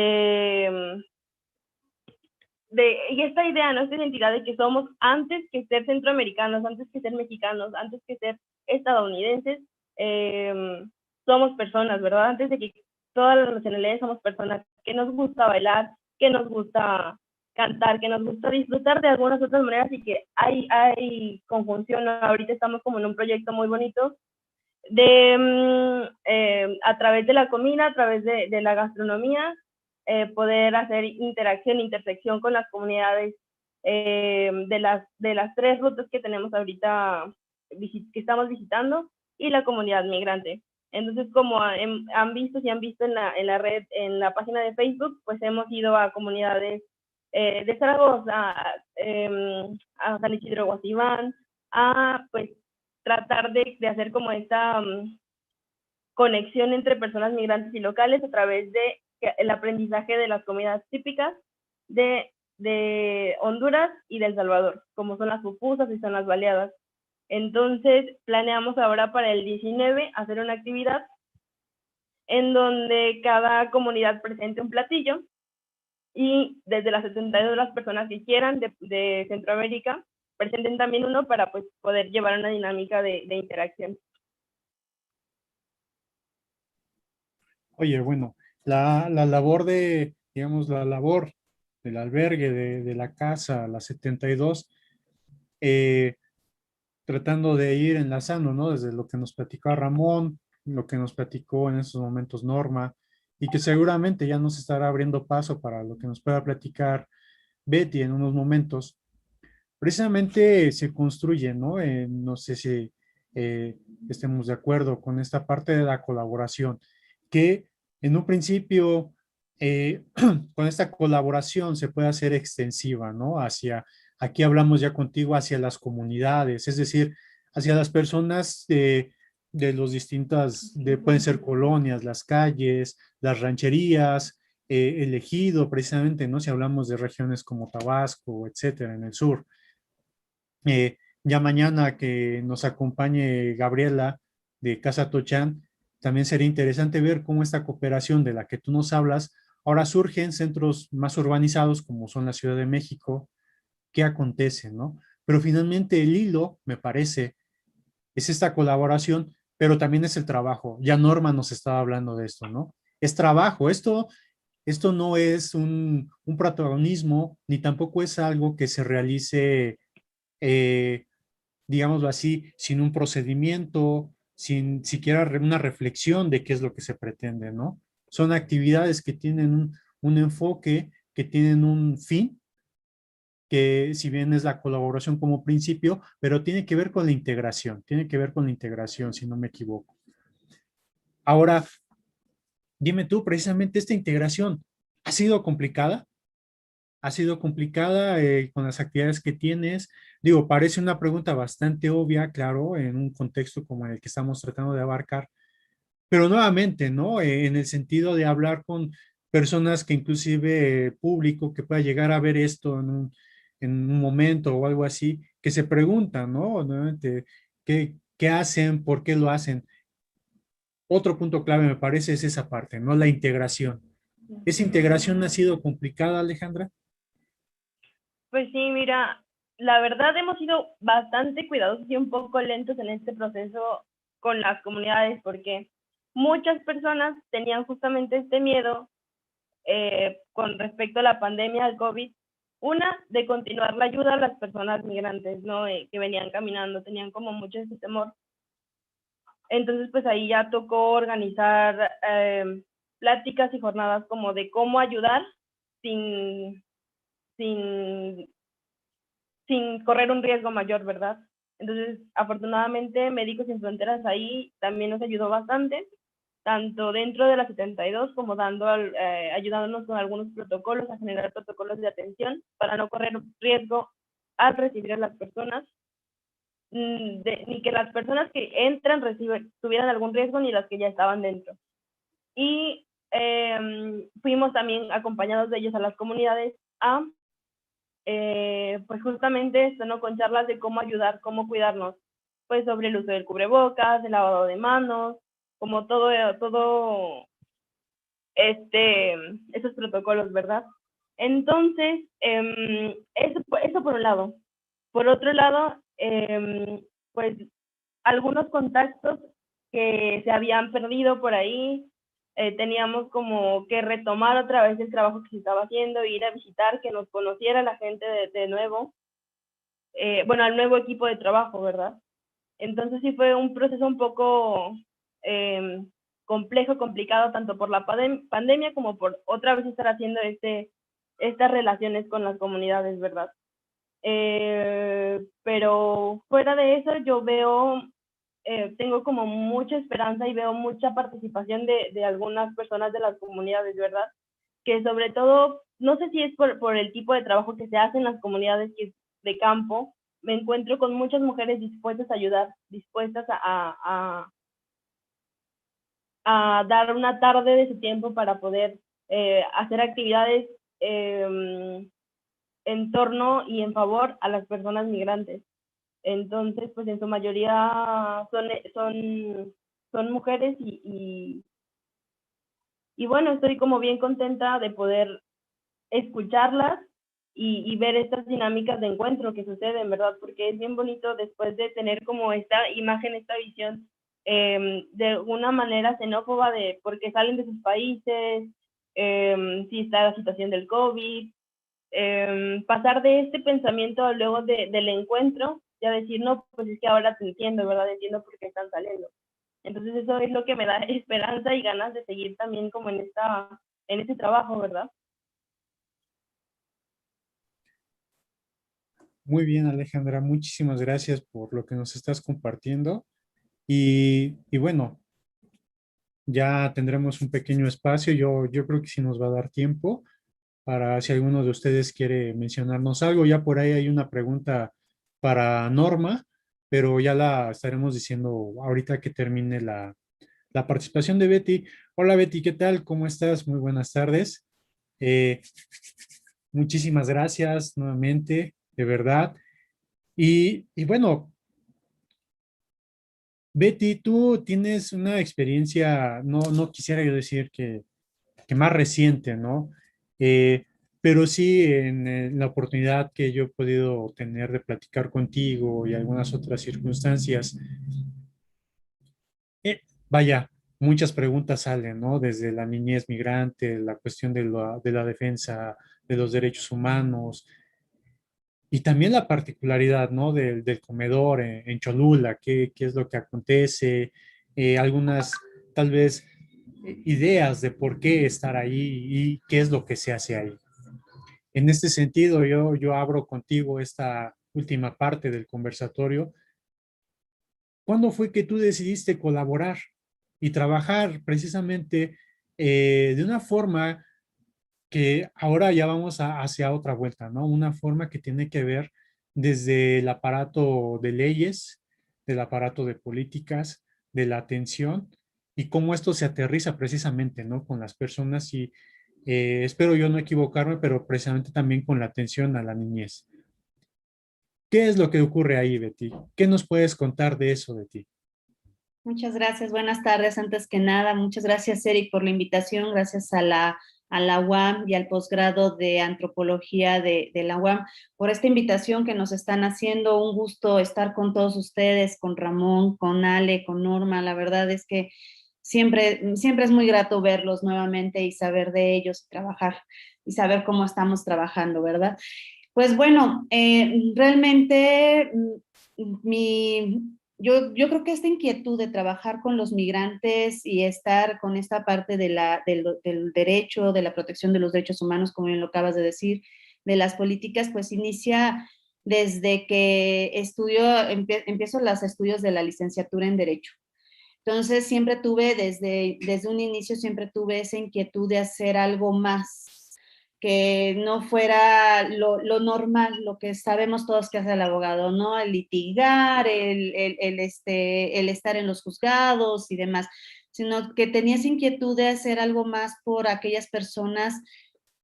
esta idea, ¿no? Esta identidad de que somos, antes que ser centroamericanos, antes que ser mexicanos, antes que ser estadounidenses, somos personas, ¿verdad? Antes de que todas las nacionalidades somos personas que nos gusta bailar, que nos gusta cantar, que nos gusta disfrutar de algunas otras maneras, y que hay conjunción. Ahorita estamos como en un proyecto muy bonito a través de la comida, a través de la gastronomía, poder hacer interacción, intersección con las comunidades de las 3 rutas que tenemos ahorita, que estamos visitando, y la comunidad migrante. Entonces, como han visto en la red, en la página de Facebook, pues hemos ido a comunidades de Zaragoza, a San Isidro Guasiván, a pues tratar de hacer como esta conexión entre personas migrantes y locales a través de el aprendizaje de las comidas típicas de Honduras y de El Salvador, como son las pupusas y son las baleadas. Entonces, planeamos ahora para el 19 hacer una actividad en donde cada comunidad presente un platillo y desde las 72 las personas que quieran de Centroamérica presenten también uno para pues poder llevar una dinámica de interacción. Oye, bueno, la labor de, digamos, la labor del albergue, de la casa, la 72, eh, tratando de ir enlazando, ¿no? Desde lo que nos platicó Ramón, lo que nos platicó en estos momentos Norma, y que seguramente ya nos estará abriendo paso para lo que nos pueda platicar Betty en unos momentos. Precisamente se construye, ¿no? No sé si eh, estemos de acuerdo con esta parte de la colaboración, que en un principio, con esta colaboración se puede hacer extensiva, ¿no? Aquí hablamos ya contigo, hacia las comunidades, es decir, hacia las personas de los distintas, pueden ser colonias, las calles, las rancherías, el ejido, precisamente, ¿no? Si hablamos de regiones como Tabasco, etcétera, en el sur. Ya mañana que nos acompañe Gabriela de Casa Tochán, también sería interesante ver cómo esta cooperación de la que tú nos hablas ahora surge en centros más urbanizados como son la Ciudad de México, qué acontece, ¿no? Pero finalmente el hilo, me parece, es esta colaboración, pero también es el trabajo. Ya Norma nos estaba hablando de esto, ¿no? Es trabajo, esto no es un protagonismo, ni tampoco es algo que se realice eh, digámoslo así, sin un procedimiento, sin siquiera una reflexión de qué es lo que se pretende, ¿no? Son actividades que tienen un enfoque, que tienen un fin, que si bien es la colaboración como principio, pero tiene que ver con la integración, tiene que ver con la integración, si no me equivoco. Ahora, dime tú, precisamente esta integración, ¿ha sido complicada? ¿Ha sido complicada con las actividades que tienes? Digo, parece una pregunta bastante obvia, claro, en un contexto como el que estamos tratando de abarcar, pero nuevamente, ¿no? En el sentido de hablar con personas que inclusive público que pueda llegar a ver esto en un momento o algo así, que se preguntan, ¿no? Nuevamente, ¿qué hacen? ¿Por qué lo hacen? Otro punto clave me parece es esa parte, ¿no? La integración. ¿Esa integración ha sido complicada, Alejandra? Pues sí, mira, la verdad hemos sido bastante cuidadosos y un poco lentos en este proceso con las comunidades porque muchas personas tenían justamente este miedo con respecto a la pandemia del COVID. Una, de continuar la ayuda a las personas migrantes, ¿no? Que venían caminando, tenían como mucho ese temor. Entonces, pues ahí ya tocó organizar pláticas y jornadas como de cómo ayudar sin, sin sin correr un riesgo mayor, ¿verdad? Entonces, afortunadamente, Médicos Sin Fronteras ahí también nos ayudó bastante, tanto dentro de la 72 como ayudándonos con algunos protocolos, a generar protocolos de atención para no correr riesgo al recibir a las personas, ni que las personas que entran tuvieran algún riesgo, ni las que ya estaban dentro. Y fuimos también acompañados de ellos a las comunidades a pues justamente esto, ¿no? Con charlas de cómo ayudar, cómo cuidarnos, pues sobre el uso del cubrebocas, el lavado de manos, como todo esos protocolos, ¿verdad? Entonces, eso por un lado. Por otro lado, pues algunos contactos que se habían perdido por ahí, teníamos como que retomar otra vez el trabajo que se estaba haciendo, ir a visitar, que nos conociera la gente de nuevo, bueno, al nuevo equipo de trabajo, ¿verdad? Entonces sí fue un proceso un poco complejo, complicado, tanto por la pandemia como por otra vez estar haciendo estas relaciones con las comunidades, ¿verdad? Pero fuera de eso yo veo tengo como mucha esperanza y veo mucha participación de algunas personas de las comunidades, ¿verdad? Que sobre todo, no sé si es por el tipo de trabajo que se hace en las comunidades que es de campo, me encuentro con muchas mujeres dispuestas a ayudar, dispuestas a dar una tarde de su tiempo para poder hacer actividades en torno y en favor a las personas migrantes. Entonces, pues en su mayoría son mujeres Y bueno, estoy como bien contenta de poder escucharlas y ver estas dinámicas de encuentro que suceden, ¿verdad? Porque es bien bonito después de tener como esta imagen, esta visión de una manera xenófoba de porque salen de sus países, si está la situación del COVID, pasar de este pensamiento luego del encuentro, ya decir, no, pues es que ahora te entiendo, ¿verdad? Entiendo por qué están saliendo. Entonces eso es lo que me da esperanza y ganas de seguir también como en este trabajo, ¿verdad? Muy bien, Alejandra, muchísimas gracias por lo que nos estás compartiendo. Y bueno, ya tendremos un pequeño espacio. Yo creo que sí nos va a dar tiempo para si alguno de ustedes quiere mencionarnos algo. Ya por ahí hay una pregunta para Norma, pero ya la estaremos diciendo ahorita que termine la participación de Betty. Hola Betty, ¿qué tal? ¿Cómo estás? Muy buenas tardes. Eh, Muchísimas gracias nuevamente, de verdad. Y bueno, Betty, tú tienes una experiencia, no quisiera yo decir que más reciente, ¿no? Eh, pero sí en la oportunidad que yo he podido tener de platicar contigo y algunas otras circunstancias, vaya, muchas preguntas salen, ¿no? Desde la niñez migrante, la cuestión de la defensa de los derechos humanos y también la particularidad, ¿no? Del comedor en Cholula, qué es lo que acontece, algunas tal vez ideas de por qué estar ahí y qué es lo que se hace ahí. En este sentido, yo abro contigo esta última parte del conversatorio. ¿Cuándo fue que tú decidiste colaborar y trabajar precisamente de una forma que ahora ya vamos hacia otra vuelta, ¿no? Una forma que tiene que ver desde el aparato de leyes, del aparato de políticas, de la atención y cómo esto se aterriza precisamente, ¿no? Con las personas y espero yo no equivocarme, pero precisamente también con la atención a la niñez. ¿Qué es lo que ocurre ahí, Betty? ¿Qué nos puedes contar de eso, Betty? Muchas gracias, buenas tardes. Antes que nada, muchas gracias, Eric, por la invitación. Gracias a la UAM y al posgrado de antropología de la UAM por esta invitación que nos están haciendo. Un gusto estar con todos ustedes, con Ramón, con Ale, con Norma. La verdad es que siempre es muy grato verlos nuevamente y saber de ellos, trabajar y saber cómo estamos trabajando, ¿verdad? Pues bueno, realmente yo creo que esta inquietud de trabajar con los migrantes y estar con esta parte del derecho, de la protección de los derechos humanos, como bien lo acabas de decir, de las políticas, pues inicia desde que empiezo los estudios de la licenciatura en Derecho. Entonces siempre tuve, desde un inicio, siempre tuve esa inquietud de hacer algo más que no fuera lo normal, lo que sabemos todos que hace el abogado, ¿no? El litigar, el estar en los juzgados y demás, sino que tenía esa inquietud de hacer algo más por aquellas personas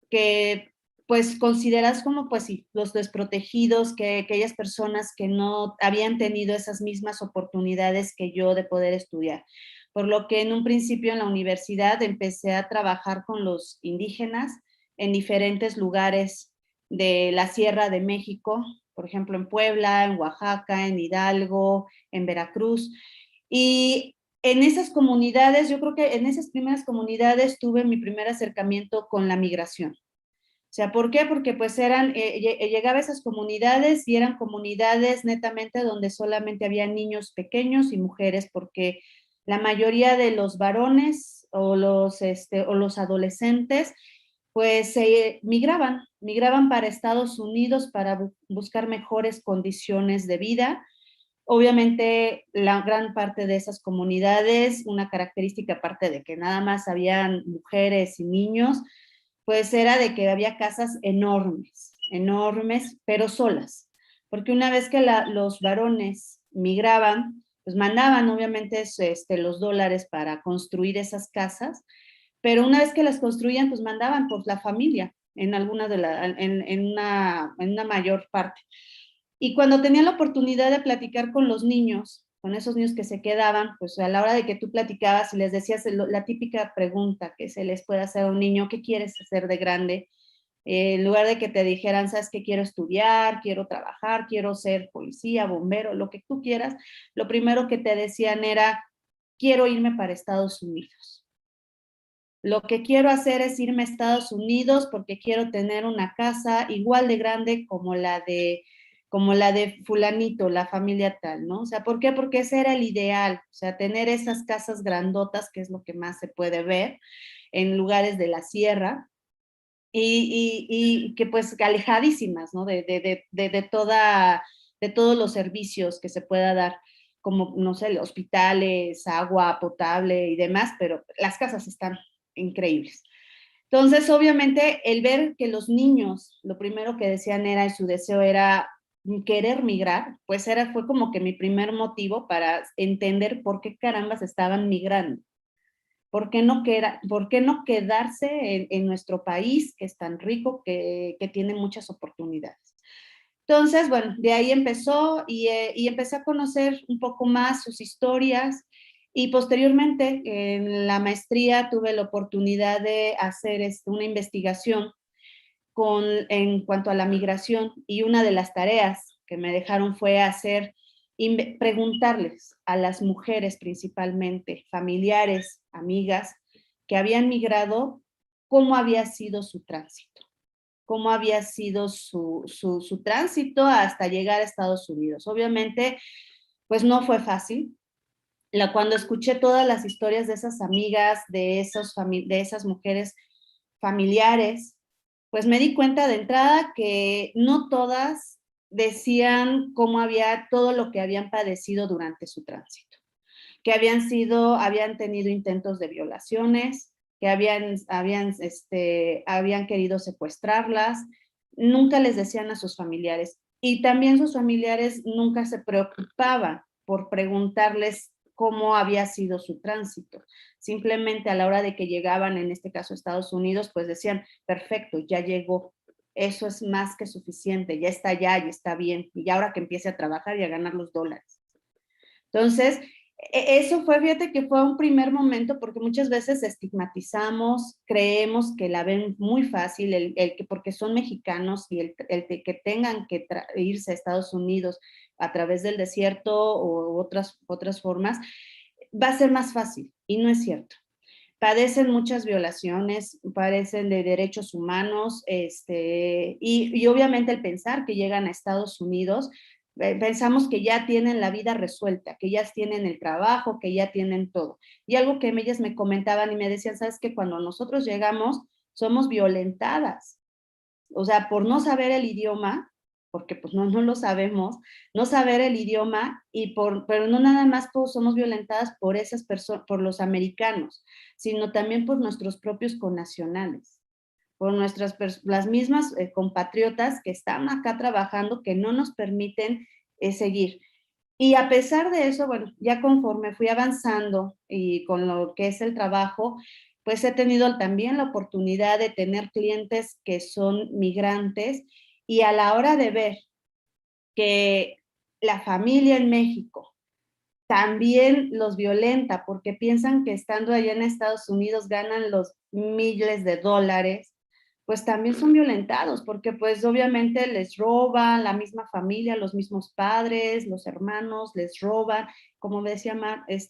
que pues consideras como pues sí, los desprotegidos, que aquellas personas que no habían tenido esas mismas oportunidades que yo de poder estudiar. Por lo que en un principio en la universidad empecé a trabajar con los indígenas en diferentes lugares de la Sierra de México, por ejemplo en Puebla, en Oaxaca, en Hidalgo, en Veracruz. Y en esas comunidades, yo creo que en esas primeras comunidades tuve mi primer acercamiento con la migración. O sea, ¿por qué? Porque pues llegaba a esas comunidades y eran comunidades netamente donde solamente había niños pequeños y mujeres, porque la mayoría de los varones o los adolescentes pues migraban para Estados Unidos para buscar mejores condiciones de vida. Obviamente, la gran parte de esas comunidades, una característica aparte de que nada más habían mujeres y niños, pues era de que había casas enormes, pero solas. Porque una vez que los varones migraban, pues mandaban obviamente los dólares para construir esas casas, pero una vez que las construían, pues mandaban por la familia en una mayor parte. Y cuando tenía la oportunidad de platicar con los niños con esos niños que se quedaban, pues a la hora de que tú platicabas y les decías la típica pregunta que se les puede hacer a un niño, ¿qué quieres hacer de grande? En lugar de que te dijeran, ¿sabes qué? Quiero estudiar, quiero trabajar, quiero ser policía, bombero, lo que tú quieras, lo primero que te decían era, quiero irme para Estados Unidos. Lo que quiero hacer es irme a Estados Unidos porque quiero tener una casa igual de grande como la de fulanito, la familia tal, ¿no? O sea, ¿por qué? Porque ese era el ideal, o sea, tener esas casas grandotas, que es lo que más se puede ver en lugares de la sierra, y que pues alejadísimas, ¿no? De todos los servicios que se pueda dar, como, no sé, hospitales, agua potable y demás, pero las casas están increíbles. Entonces, obviamente, el ver que los niños, lo primero que decían era, y su deseo era querer migrar, pues fue como que mi primer motivo para entender por qué carambas estaban migrando. ¿Por qué no quedarse en nuestro país, que es tan rico, que tiene muchas oportunidades? Entonces, bueno, de ahí empezó y empecé a conocer un poco más sus historias, y posteriormente en la maestría tuve la oportunidad de hacer una investigación en cuanto a la migración, y una de las tareas que me dejaron fue preguntarles a las mujeres, principalmente familiares, amigas, que habían migrado, cómo había sido su tránsito, cómo había sido su tránsito hasta llegar a Estados Unidos. Obviamente, pues no fue fácil. Cuando escuché todas las historias de esas amigas, de esas mujeres familiares, pues me di cuenta de entrada que no todas decían cómo había todo lo que habían padecido durante su tránsito, que habían tenido intentos de violaciones, que habían querido secuestrarlas, nunca les decían a sus familiares, y también sus familiares nunca se preocupaban por preguntarles cómo había sido su tránsito. Simplemente a la hora de que llegaban, en este caso a Estados Unidos, pues decían, perfecto, ya llegó, eso es más que suficiente, ya está allá, ya está bien, y ahora que empiece a trabajar y a ganar los dólares. Entonces, eso fue, fíjate que fue un primer momento, porque muchas veces estigmatizamos, creemos que la ven muy fácil, que porque son mexicanos y el que tengan que irse a Estados Unidos a través del desierto o otras formas, va a ser más fácil, y no es cierto. Padecen muchas violaciones, padecen de derechos humanos, y obviamente el pensar que llegan a Estados Unidos, pensamos que ya tienen la vida resuelta, que ya tienen el trabajo, que ya tienen todo. Y algo que ellas me comentaban y me decían, ¿sabes qué? Cuando nosotros llegamos, somos violentadas. O sea, por no saber el idioma, porque pues no lo sabemos, no saber el idioma, pero no nada más somos violentadas por esas personas, por los americanos, sino también por nuestros propios connacionales, por las mismas compatriotas que están acá trabajando, que no nos permiten seguir. Y a pesar de eso, bueno, ya conforme fui avanzando y con lo que es el trabajo, pues he tenido también la oportunidad de tener clientes que son migrantes, y a la hora de ver que la familia en México también los violenta porque piensan que estando allá en Estados Unidos ganan los miles de dólares, pues también son violentados, porque pues obviamente les roban, la misma familia, los mismos padres, los hermanos les roban, como decía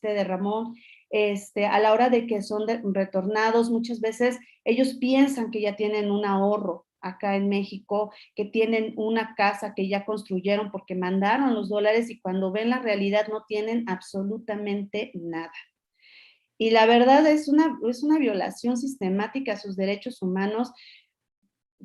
de Ramón, a la hora de que son retornados, muchas veces ellos piensan que ya tienen un ahorro acá en México, que tienen una casa que ya construyeron porque mandaron los dólares, y cuando ven la realidad no tienen absolutamente nada. Y la verdad es una violación sistemática a sus derechos humanos,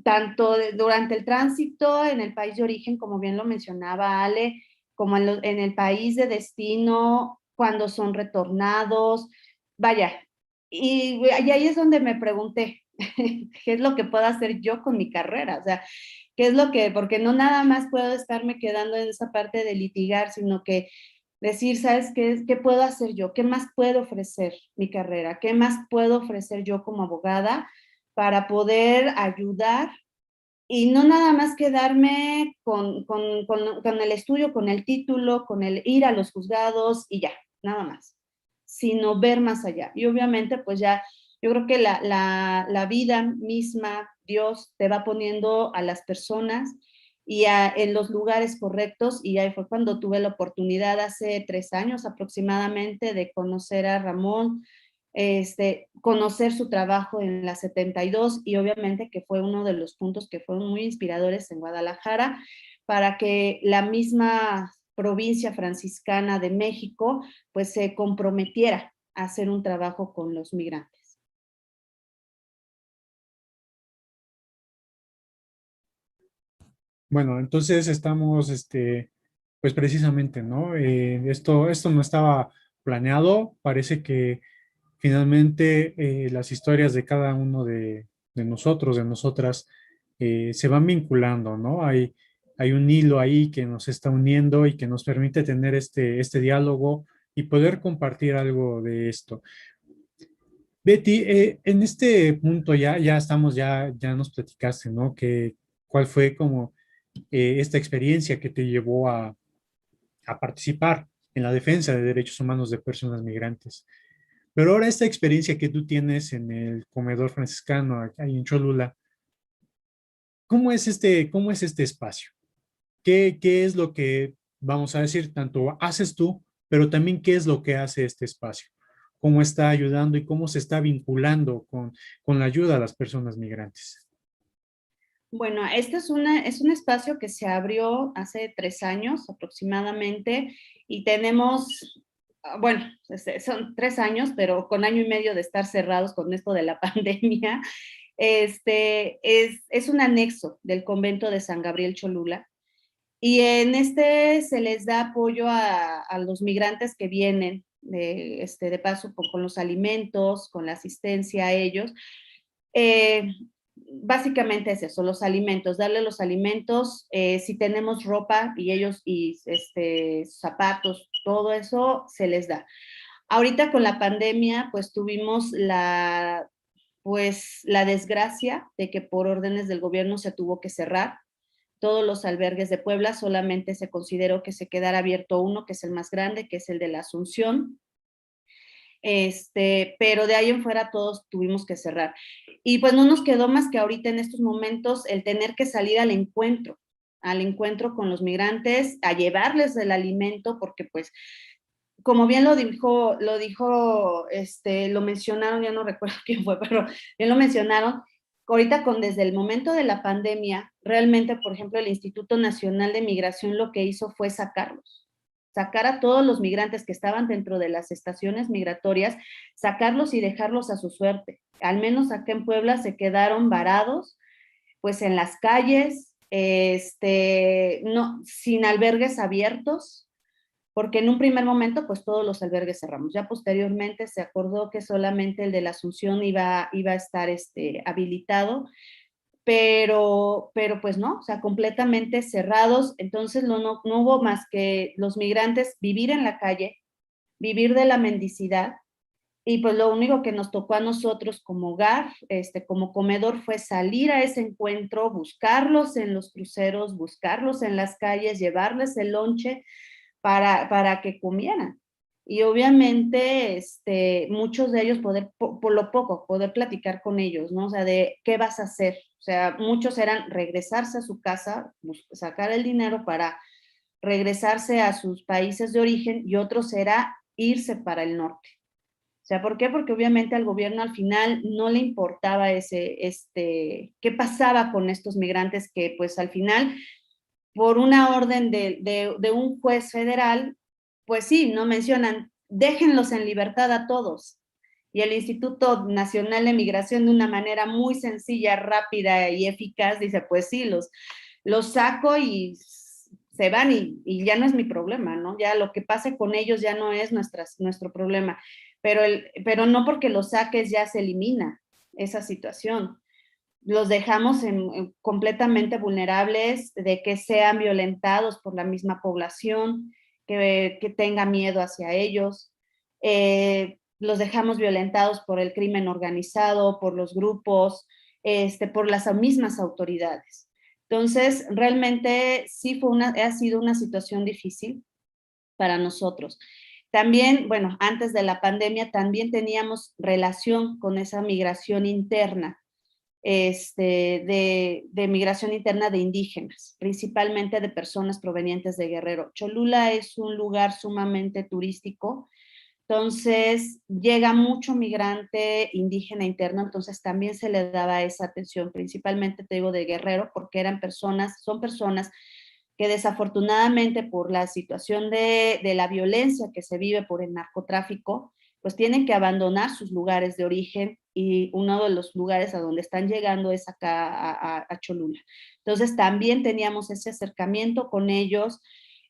tanto durante el tránsito en el país de origen, como bien lo mencionaba Ale, como en el país de destino, cuando son retornados, vaya. Y ahí es donde me pregunté, ¿qué es lo que puedo hacer yo con mi carrera? O sea, porque no nada más puedo estarme quedando en esa parte de litigar, sino que decir, ¿sabes qué? ¿Qué puedo hacer yo? ¿Qué más puedo ofrecer mi carrera? ¿Qué más puedo ofrecer yo como abogada para poder ayudar y no nada más quedarme con el estudio, con el título, con el ir a los juzgados y ya, nada más, sino ver más allá. Y obviamente, pues ya, yo creo que la vida misma, Dios te va poniendo a las personas en los lugares correctos, y ahí fue cuando tuve la oportunidad hace 3 años aproximadamente de conocer a Ramón, conocer su trabajo en la 72, y obviamente que fue uno de los puntos que fueron muy inspiradores en Guadalajara para que la misma provincia franciscana de México pues se comprometiera a hacer un trabajo con los migrantes. Bueno, entonces estamos, pues precisamente, ¿no? Esto no estaba planeado, parece que finalmente las historias de cada uno de nosotros, de nosotras, se van vinculando, ¿no? Hay un hilo ahí que nos está uniendo y que nos permite tener este diálogo y poder compartir algo de esto. Betty, en este punto ya estamos, ya nos platicaste, ¿no? ¿Cuál fue como esta experiencia que te llevó a participar en la defensa de derechos humanos de personas migrantes? Pero ahora esta experiencia que tú tienes en el comedor franciscano ahí en Cholula, cómo es este espacio? ¿Qué es lo que, vamos a decir, tanto haces tú, pero también qué es lo que hace este espacio? ¿Cómo está ayudando y cómo se está vinculando con la ayuda a las personas migrantes? Bueno, este es un espacio que se abrió hace 3 años aproximadamente, y tenemos, bueno, son 3 años, pero con año y medio de estar cerrados con esto de la pandemia. Es un anexo del convento de San Gabriel Cholula, y en se les da apoyo a los migrantes que vienen de paso con los alimentos, con la asistencia a ellos. Eh, Básicamente es eso, los alimentos, darle los alimentos, si tenemos ropa y ellos, y zapatos, todo eso se les da. Ahorita con la pandemia, pues tuvimos la desgracia de que por órdenes del gobierno se tuvo que cerrar todos los albergues de Puebla. Solamente se consideró que se quedara abierto uno, que es el más grande, que es el de la Asunción. Pero de ahí en fuera todos tuvimos que cerrar. Y pues no nos quedó más que ahorita en estos momentos el tener que salir al encuentro con los migrantes, a llevarles el alimento, porque pues, como bien lo mencionaron, ya no recuerdo quién fue, pero bien lo mencionaron, ahorita desde el momento de la pandemia, realmente, por ejemplo, el Instituto Nacional de Migración lo que hizo fue sacar a todos los migrantes que estaban dentro de las estaciones migratorias, sacarlos y dejarlos a su suerte. Al menos acá en Puebla se quedaron varados, pues en las calles, no, sin albergues abiertos, porque en un primer momento, pues todos los albergues cerramos. Ya posteriormente se acordó que solamente el de la Asunción iba a estar habilitado, pero pues no, o sea, completamente cerrados. Entonces no hubo más que los migrantes vivir en la calle, vivir de la mendicidad, y pues lo único que nos tocó a nosotros como hogar, como comedor, fue salir a ese encuentro, buscarlos en los cruceros, buscarlos en las calles, llevarles el lonche para que comieran. Y obviamente muchos de ellos por lo poco, poder platicar con ellos, ¿no? O sea, de qué vas a hacer. O sea, muchos eran regresarse a su casa, sacar el dinero para regresarse a sus países de origen, y otros era irse para el norte. O sea, ¿por qué? Porque obviamente al gobierno al final no le importaba qué pasaba con estos migrantes que pues al final, por una orden de un juez federal, pues sí, no mencionan, déjenlos en libertad a todos. Y el Instituto Nacional de Migración, de una manera muy sencilla, rápida y eficaz, dice, pues sí, los saco y se van, y ya no es mi problema, ¿no? Ya lo que pase con ellos ya no es nuestro problema. Pero no porque los saques ya se elimina esa situación. Los dejamos completamente vulnerables de que sean violentados por la misma población, que tenga miedo hacia ellos. Los dejamos violentados por el crimen organizado, por los grupos, por las mismas autoridades. Entonces, realmente sí ha sido una situación difícil para nosotros. También, bueno, antes de la pandemia también teníamos relación con esa migración interna, de migración interna de indígenas, principalmente de personas provenientes de Guerrero. Cholula es un lugar sumamente turístico, entonces llega mucho migrante indígena interno, entonces también se le daba esa atención, principalmente te digo de Guerrero, porque son personas que desafortunadamente por la situación de la violencia que se vive por el narcotráfico, pues tienen que abandonar sus lugares de origen y uno de los lugares a donde están llegando es acá a Cholula. Entonces también teníamos ese acercamiento con ellos,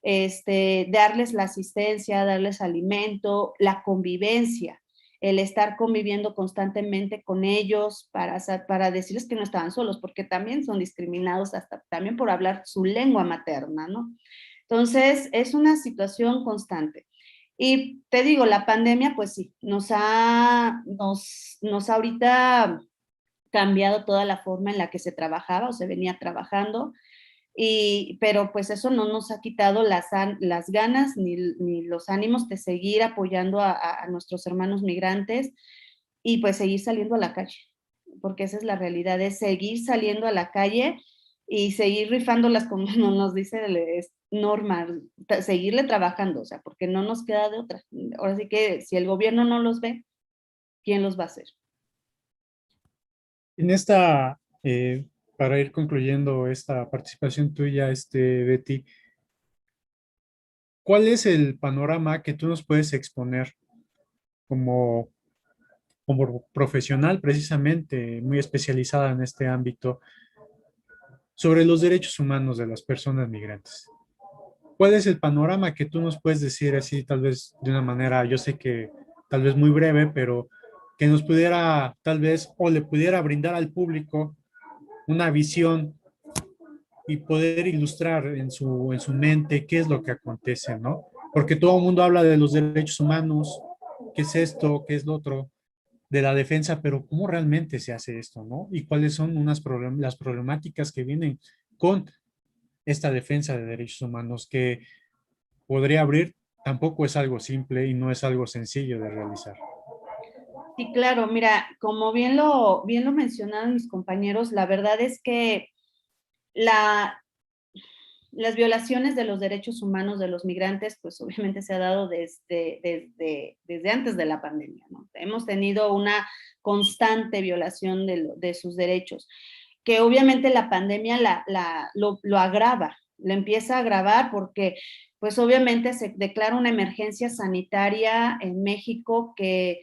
darles la asistencia, darles alimento, la convivencia, el estar conviviendo constantemente con ellos para decirles que no estaban solos, porque también son discriminados hasta también por hablar su lengua materna, ¿no? Entonces, es una situación constante. Y te digo, la pandemia, pues sí, nos ha ahorita cambiado toda la forma en la que se trabajaba o se venía trabajando, pero pues eso no nos ha quitado las ganas ni los ánimos de seguir apoyando a nuestros hermanos migrantes y pues seguir saliendo a la calle, porque esa es la realidad, es seguir saliendo a la calle y seguir rifándolas como nos dice Norma, seguirle trabajando, o sea, porque no nos queda de otra. Ahora sí que si el gobierno no los ve, ¿quién los va a hacer? En esta, para ir concluyendo esta participación tuya, Betty, ¿cuál es el panorama que tú nos puedes exponer como, como profesional precisamente, muy especializada en este ámbito, sobre los derechos humanos de las personas migrantes? ¿Cuál es el panorama que tú nos puedes decir así, tal vez de una manera, yo sé que tal vez muy breve, pero que nos pudiera tal vez o le pudiera brindar al público una visión y poder ilustrar en su mente qué es lo que acontece, ¿no? Porque todo el mundo habla de los derechos humanos, qué es esto, qué es lo otro, de la defensa, pero ¿cómo realmente se hace esto, no? Y cuáles son las problemáticas que vienen con esta defensa de derechos humanos que podría abrir, tampoco es algo simple y no es algo sencillo de realizar. Sí, claro, mira, como bien lo mencionaron mis compañeros, la verdad es que las violaciones de los derechos humanos de los migrantes, pues obviamente se ha dado desde antes de la pandemia, ¿no? Hemos tenido una constante violación de sus derechos, que obviamente la pandemia lo agrava, lo empieza a agravar porque pues obviamente se declara una emergencia sanitaria en México que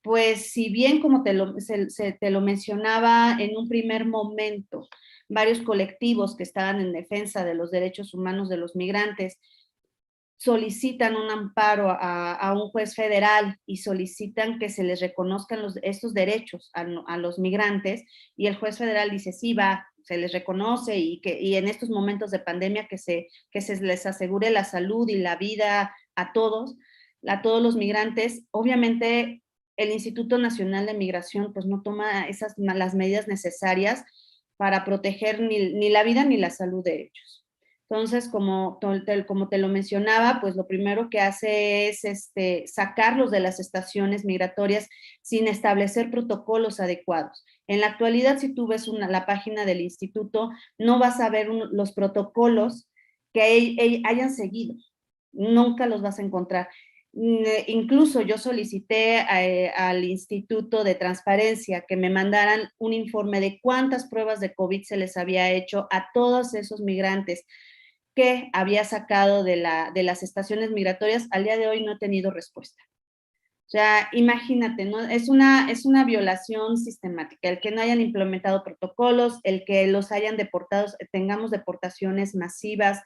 pues si bien como te lo mencionaba en un primer momento, varios colectivos que estaban en defensa de los derechos humanos de los migrantes solicitan un amparo a un juez federal y solicitan que se les reconozcan estos derechos a los migrantes, y el juez federal dice, sí, se les reconoce y en estos momentos de pandemia que se les asegure la salud y la vida a todos los migrantes. Obviamente el Instituto Nacional de Migración pues no toma las medidas necesarias para proteger ni la vida ni la salud de ellos. Entonces, como te lo mencionaba, pues lo primero que hace es sacarlos de las estaciones migratorias sin establecer protocolos adecuados. En la actualidad, si tú ves la página del instituto, no vas a ver los protocolos que hayan seguido. Nunca los vas a encontrar. Incluso yo solicité al Instituto de Transparencia que me mandaran un informe de cuántas pruebas de COVID se les había hecho a todos esos migrantes que había sacado de las estaciones migratorias. Al día de hoy no he tenido respuesta. O sea, imagínate, ¿no? Es una violación sistemática, el que no hayan implementado protocolos, el que los hayan deportado, tengamos deportaciones masivas,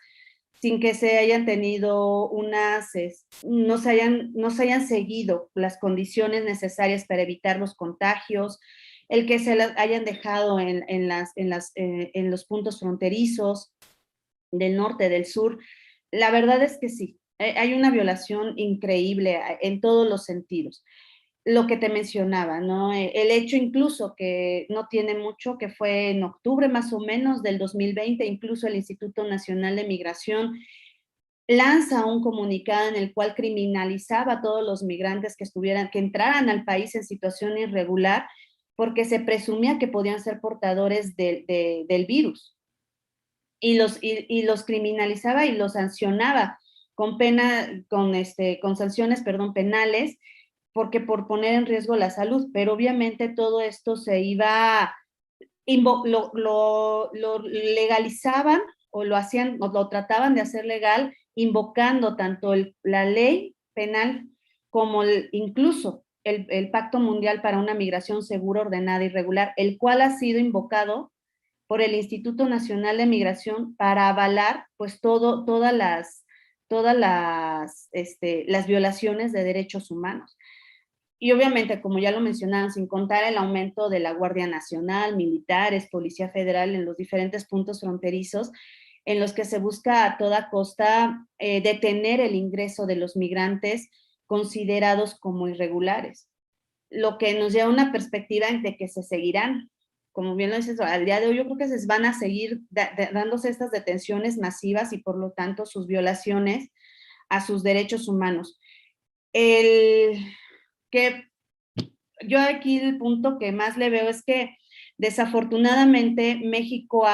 sin que se hayan tenido no se hayan seguido las condiciones necesarias para evitar los contagios, el que se las hayan dejado en los puntos fronterizos del norte, del sur. La verdad es que sí, hay una violación increíble en todos los sentidos. lo que te mencionaba, ¿no? El hecho incluso que no tiene mucho, que fue en octubre más o menos del 2020, incluso el Instituto Nacional de Migración lanza un comunicado en el cual criminalizaba a todos los migrantes que entraran al país en situación irregular, porque se presumía que podían ser portadores del virus. Y los criminalizaba y los sancionaba con sanciones, penales, porque por poner en riesgo la salud, pero obviamente todo esto se iba, lo legalizaban o lo hacían, o lo trataban de hacer legal, invocando tanto la ley penal como incluso el Pacto Mundial para una Migración Segura, Ordenada y Regular, el cual ha sido invocado por el Instituto Nacional de Migración para avalar pues todas las violaciones de derechos humanos. Y obviamente, como ya lo mencionaban, sin contar el aumento de la Guardia Nacional, militares, Policía Federal en los diferentes puntos fronterizos, en los que se busca a toda costa detener el ingreso de los migrantes considerados como irregulares. Lo que nos lleva a una perspectiva de que se seguirán, como bien lo dices, al día de hoy yo creo que se van a seguir dándose estas detenciones masivas y por lo tanto sus violaciones a sus derechos humanos. Que yo aquí el punto que más le veo es que desafortunadamente México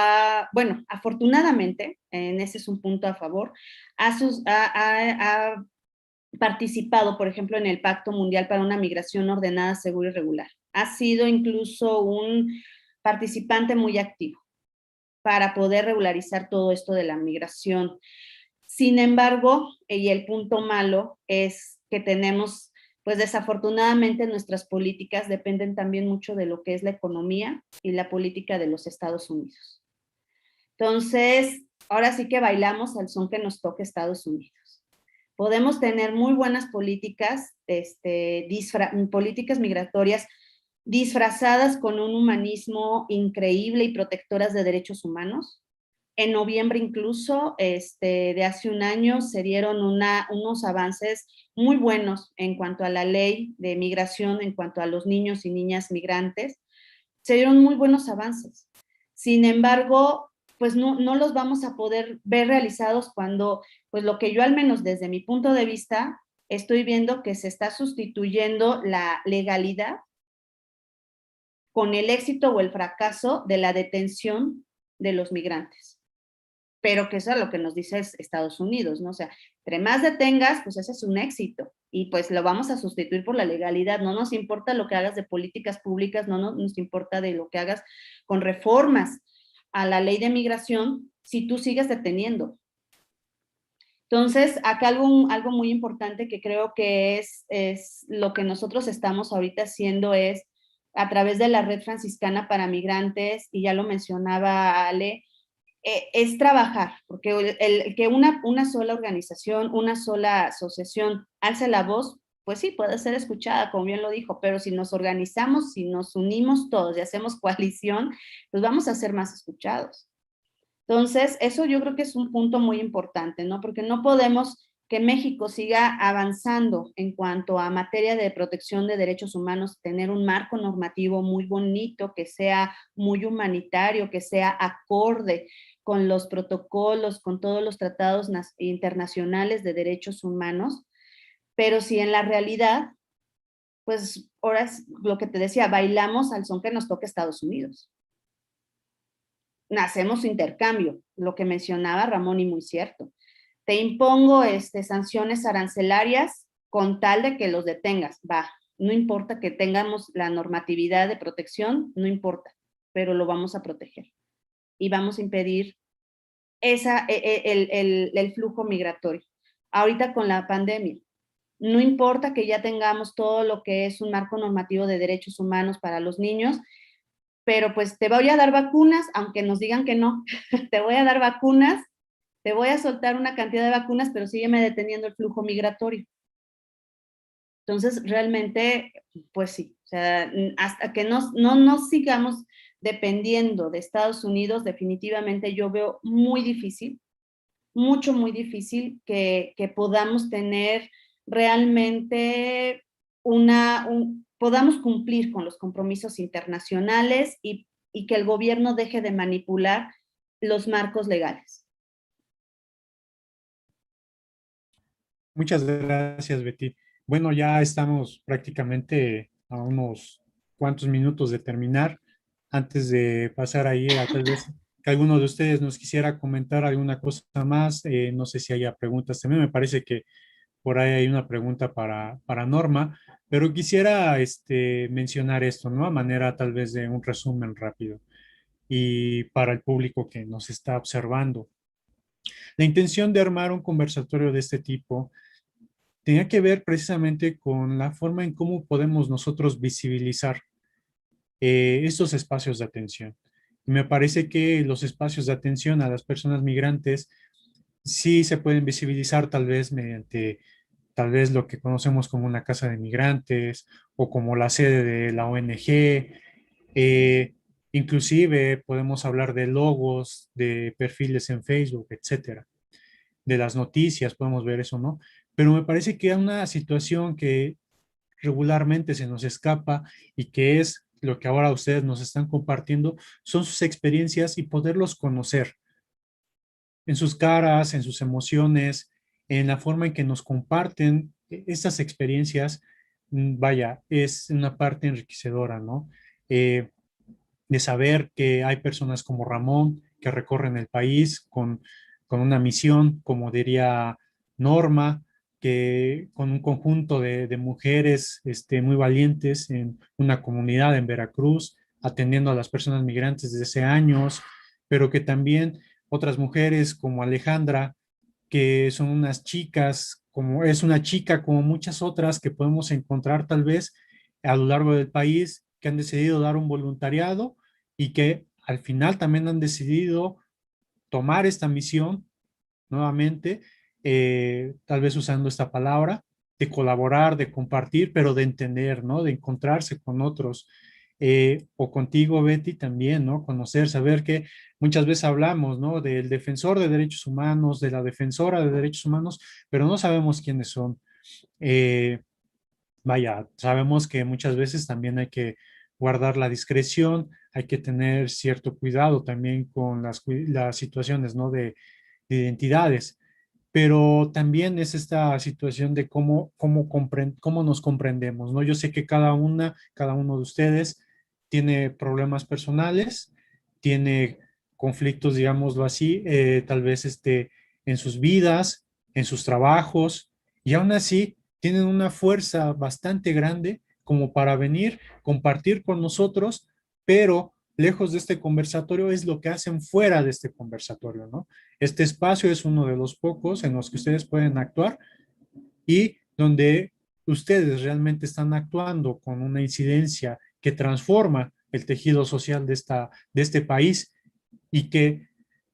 afortunadamente, en ese es un punto a favor, ha participado, por ejemplo, en el Pacto Mundial para una Migración Ordenada, Segura y Regular. Ha sido incluso un participante muy activo para poder regularizar todo esto de la migración. Sin embargo, y el punto malo es que tenemos, pues desafortunadamente nuestras políticas dependen también mucho de lo que es la economía y la política de los Estados Unidos. Entonces, ahora sí que bailamos al son que nos toque Estados Unidos. Podemos tener muy buenas políticas, políticas migratorias disfrazadas con un humanismo increíble y protectoras de derechos humanos. En noviembre incluso, de hace un año, se dieron unos avances muy buenos en cuanto a la ley de migración, en cuanto a los niños y niñas migrantes. Se dieron muy buenos avances. Sin embargo, pues no los vamos a poder ver realizados cuando, pues lo que yo al menos desde mi punto de vista, estoy viendo que se está sustituyendo la legalidad con el éxito o el fracaso de la detención de los migrantes. Pero que eso es lo que nos dice Estados Unidos, ¿no? O sea, entre más detengas, pues ese es un éxito. Y pues lo vamos a sustituir por la legalidad. No nos importa lo que hagas de políticas públicas, no nos importa de lo que hagas con reformas a la ley de migración si tú sigues deteniendo. Entonces, acá algo muy importante que creo que es lo que nosotros estamos ahorita haciendo es a través de la Red Franciscana para Migrantes, y ya lo mencionaba Ale, es trabajar, porque el que una sola organización, una sola asociación alce la voz, pues sí, puede ser escuchada, como bien lo dijo, pero si nos organizamos, si nos unimos todos y hacemos coalición, pues vamos a ser más escuchados. Entonces, eso yo creo que es un punto muy importante, ¿no? Porque no podemos que México siga avanzando en cuanto a materia de protección de derechos humanos, tener un marco normativo muy bonito, que sea muy humanitario, que sea acorde con los protocolos, con todos los tratados internacionales de derechos humanos, pero si en la realidad, pues ahora es lo que te decía, bailamos al son que nos toca Estados Unidos. Hacemos intercambio, lo que mencionaba Ramón y muy cierto. Te impongo sanciones arancelarias con tal de que los detengas, va, no importa que tengamos la normatividad de protección, no importa, pero lo vamos a proteger y vamos a impedir el flujo migratorio. Ahorita con la pandemia, no importa que ya tengamos todo lo que es un marco normativo de derechos humanos para los niños, pero pues te voy a dar vacunas, aunque nos digan que no, te voy a dar vacunas, te voy a soltar una cantidad de vacunas, pero sígueme deteniendo el flujo migratorio. Entonces, realmente, pues sí, o sea, hasta que no sigamos dependiendo de Estados Unidos, definitivamente yo veo muy difícil, muy difícil que podamos tener realmente podamos cumplir con los compromisos internacionales y que el gobierno deje de manipular los marcos legales. Muchas gracias, Betty. Bueno, ya estamos prácticamente a unos cuantos minutos de terminar. Antes de pasar ahí a tal vez que alguno de ustedes nos quisiera comentar alguna cosa más, no sé si haya preguntas. También me parece que por ahí hay una pregunta para Norma, pero quisiera mencionar esto, ¿no? A manera tal vez de un resumen rápido y para el público que nos está observando. La intención de armar un conversatorio de este tipo tenía que ver precisamente con la forma en cómo podemos nosotros visibilizar estos espacios de atención. Y me parece que los espacios de atención a las personas migrantes sí se pueden visibilizar tal vez mediante tal vez lo que conocemos como una casa de migrantes o como la sede de la ONG. eh, Inclusive podemos hablar de logos, de perfiles en Facebook, etcétera. De las noticias podemos ver eso, ¿no? Pero me parece que hay una situación que regularmente se nos escapa y que es lo que ahora ustedes nos están compartiendo, son sus experiencias y poderlos conocer en sus caras, en sus emociones, en la forma en que nos comparten estas experiencias. Vaya, es una parte enriquecedora, ¿no? Eh, de saber que hay personas como Ramón que recorren el país con una misión, como diría Norma, que con un conjunto de mujeres muy valientes en una comunidad en Veracruz, atendiendo a las personas migrantes desde hace años, pero que también otras mujeres como Alejandra, que son unas chicas, como es una chica como muchas otras que podemos encontrar tal vez a lo largo del país, que han decidido dar un voluntariado y que al final también han decidido tomar esta misión nuevamente, tal vez usando esta palabra, de colaborar, de compartir, pero de entender, ¿no? De encontrarse con otros. O contigo, Betty, también, ¿no? Conocer, saber que muchas veces hablamos, ¿no? Del defensor de derechos humanos, de la defensora de derechos humanos, pero no sabemos quiénes son. Eh, Vaya, sabemos que muchas veces también hay que guardar la discreción, hay que tener cierto cuidado también con las situaciones, ¿no? De identidades, pero también es esta situación de cómo nos comprendemos, ¿no? Yo sé que cada uno de ustedes tiene problemas personales, tiene conflictos, digámoslo así, tal vez en sus vidas, en sus trabajos, y aún así tienen una fuerza bastante grande como para venir, compartir con nosotros, pero lejos de este conversatorio es lo que hacen fuera de este conversatorio, ¿no? Este espacio es uno de los pocos en los que ustedes pueden actuar y donde ustedes realmente están actuando con una incidencia que transforma el tejido social de este país y que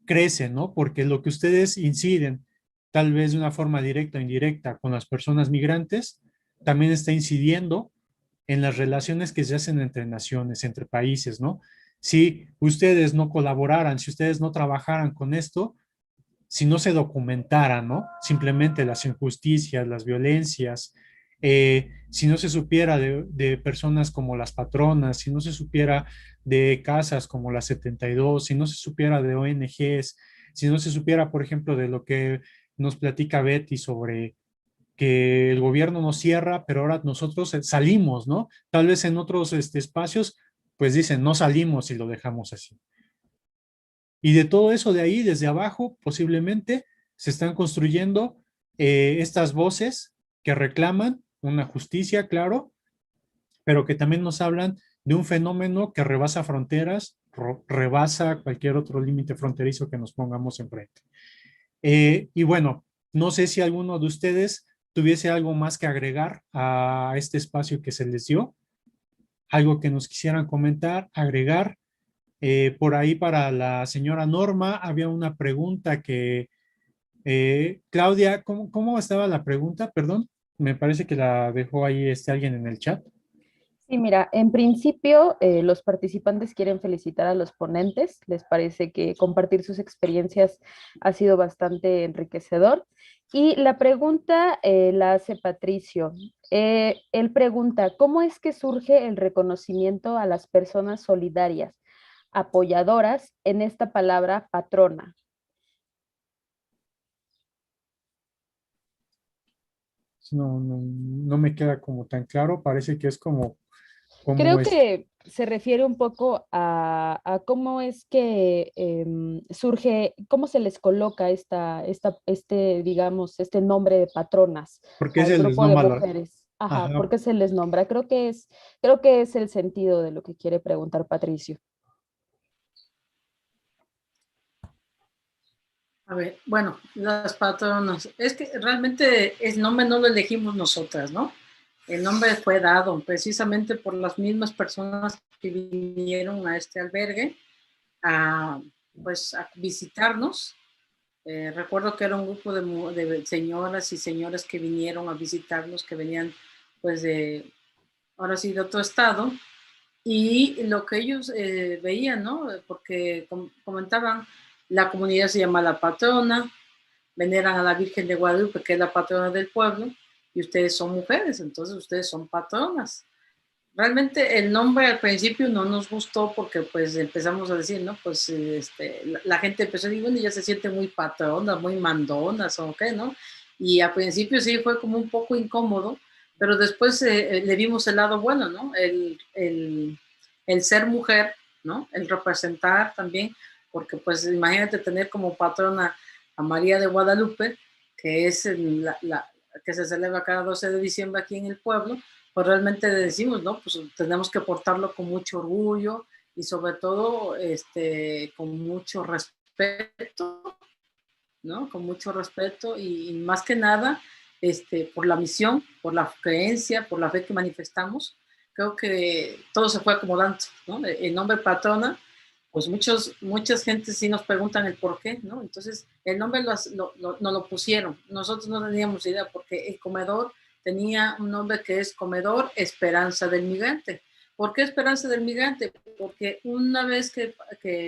crece, ¿no? Porque lo que ustedes inciden, tal vez de una forma directa o indirecta, con las personas migrantes, también está incidiendo en las relaciones que se hacen entre naciones, entre países, ¿no? Si ustedes no colaboraran, si ustedes no trabajaran con esto, si no se documentara, ¿no? Simplemente las injusticias, las violencias, si no se supiera de personas como las patronas, si no se supiera de casas como la 72, si no se supiera de ONGs, si no se supiera, por ejemplo, de lo que nos platica Betty sobre que el gobierno nos cierra, pero ahora nosotros salimos, ¿no? Tal vez en otros espacios, pues dicen, no salimos y lo dejamos así. Y de todo eso de ahí, desde abajo, posiblemente se están construyendo estas voces que reclaman una justicia, claro, pero que también nos hablan de un fenómeno que rebasa fronteras, rebasa cualquier otro límite fronterizo que nos pongamos enfrente. Y bueno, no sé si alguno de ustedes tuviese algo más que agregar a este espacio que se les dio, algo que nos quisieran comentar, agregar. Por ahí para la señora Norma había una pregunta que, Claudia, ¿cómo estaba la pregunta? Perdón, me parece que la dejó ahí alguien en el chat. Sí, mira, en principio los participantes quieren felicitar a los ponentes. Les parece que compartir sus experiencias ha sido bastante enriquecedor. Y la pregunta la hace Patricio. Él pregunta, ¿cómo es que surge el reconocimiento a las personas solidarias, apoyadoras en esta palabra patrona? No me queda como tan claro, parece que es como Creo que se refiere un poco a cómo es que surge, cómo se les coloca digamos, este nombre de patronas porque al se les grupo de nombra mujeres. Ajá, ¿por ajá, qué se les nombra? Creo que es el sentido de lo que quiere preguntar Patricio. A ver, bueno, las patronas. Es que realmente el nombre no lo elegimos nosotras, ¿no? El nombre fue dado precisamente por las mismas personas que vinieron a este albergue a, pues, a visitarnos. Recuerdo que era un grupo de señoras y señores que vinieron a visitarnos, que venían pues ahora sí, de otro estado, y lo que ellos veían, ¿no? Porque comentaban, la comunidad se llama La Patrona, veneran a la Virgen de Guadalupe, que es la patrona del pueblo, y ustedes son mujeres, entonces ustedes son patronas. Realmente el nombre al principio no nos gustó porque pues empezamos a decir, ¿no? Pues la gente empezó a decir, bueno, ya se siente muy patronas, muy mandonas o qué, ¿no? Y al principio sí fue como un poco incómodo, pero después le vimos el lado bueno, ¿no? El ser mujer, ¿no? El representar también, porque pues imagínate tener como patrona a María de Guadalupe, que es que se celebra cada 12 de diciembre aquí en el pueblo, pues realmente decimos, ¿no? Pues tenemos que portarlo con mucho orgullo y sobre todo con mucho respeto, ¿no? Con mucho respeto y más que nada por la misión, por la creencia, por la fe que manifestamos. Creo que todo se fue acomodando, ¿no? El nombre patrona, pues muchas gentes sí nos preguntan el por qué, ¿no? Entonces, el nombre nos lo pusieron. Nosotros no teníamos idea porque el comedor tenía un nombre que es Comedor Esperanza del Migrante. ¿Por qué Esperanza del Migrante? Porque una vez que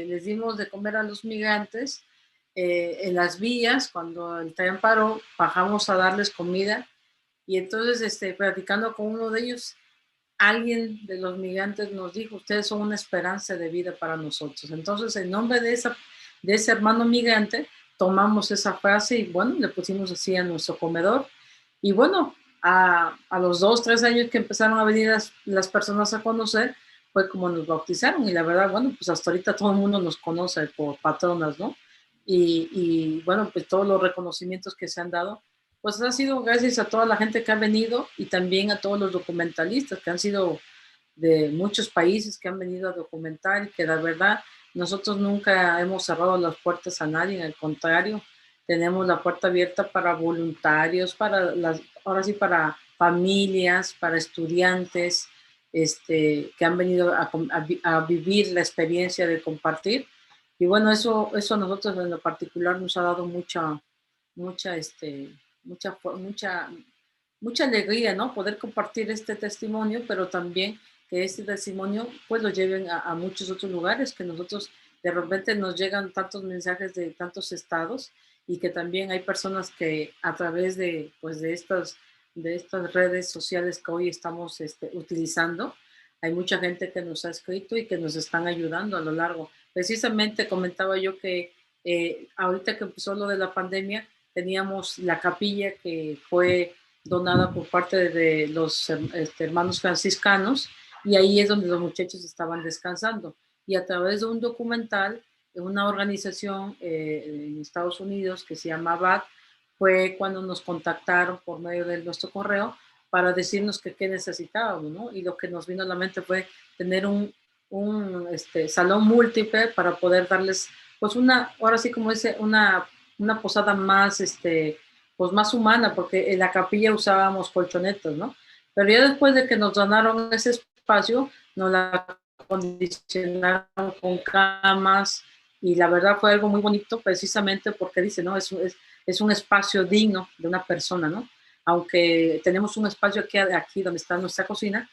les dimos de comer a los migrantes, en las vías, cuando el tren paró, bajamos a darles comida y entonces platicando con uno de ellos, alguien de los migrantes nos dijo, ustedes son una esperanza de vida para nosotros. Entonces, en nombre de ese hermano migrante, tomamos esa frase y bueno, le pusimos así a nuestro comedor. Y bueno, a los 2, 3 años que empezaron a venir las personas a conocer, fue como nos bautizaron. Y la verdad, bueno, pues hasta ahorita todo el mundo nos conoce por patronas, ¿no? Y bueno, pues todos los reconocimientos que se han dado pues ha sido gracias a toda la gente que ha venido y también a todos los documentalistas que han sido de muchos países que han venido a documentar y que la verdad nosotros nunca hemos cerrado las puertas a nadie, al contrario, tenemos la puerta abierta para voluntarios, ahora sí para familias, para estudiantes, que han venido a vivir la experiencia de compartir. Y bueno, eso a nosotros en lo particular nos ha dado mucha, mucha, mucha alegría, ¿no? Poder compartir este testimonio, pero también que este testimonio pues lo lleven a muchos otros lugares, que nosotros de repente nos llegan tantos mensajes de tantos estados y que también hay personas que a través de, pues, de estas redes sociales que hoy estamos utilizando, hay mucha gente que nos ha escrito y que nos están ayudando a lo largo. Precisamente comentaba yo que ahorita que empezó lo de la pandemia, teníamos la capilla que fue donada por parte de los hermanos franciscanos y ahí es donde los muchachos estaban descansando. Y a través de un documental de una organización en Estados Unidos que se llama BAT, fue cuando nos contactaron por medio de nuestro correo para decirnos que qué necesitábamos, ¿no? Y lo que nos vino a la mente fue tener un salón múltiple para poder darles, pues ahora sí como dice, una posada más, pues más humana, porque en la capilla usábamos colchonetas, ¿no? Pero ya después de que nos donaron ese espacio, nos la acondicionaron con camas y la verdad fue algo muy bonito precisamente porque dice, ¿no? Es un espacio digno de una persona, ¿no? Aunque tenemos un espacio aquí donde está nuestra cocina,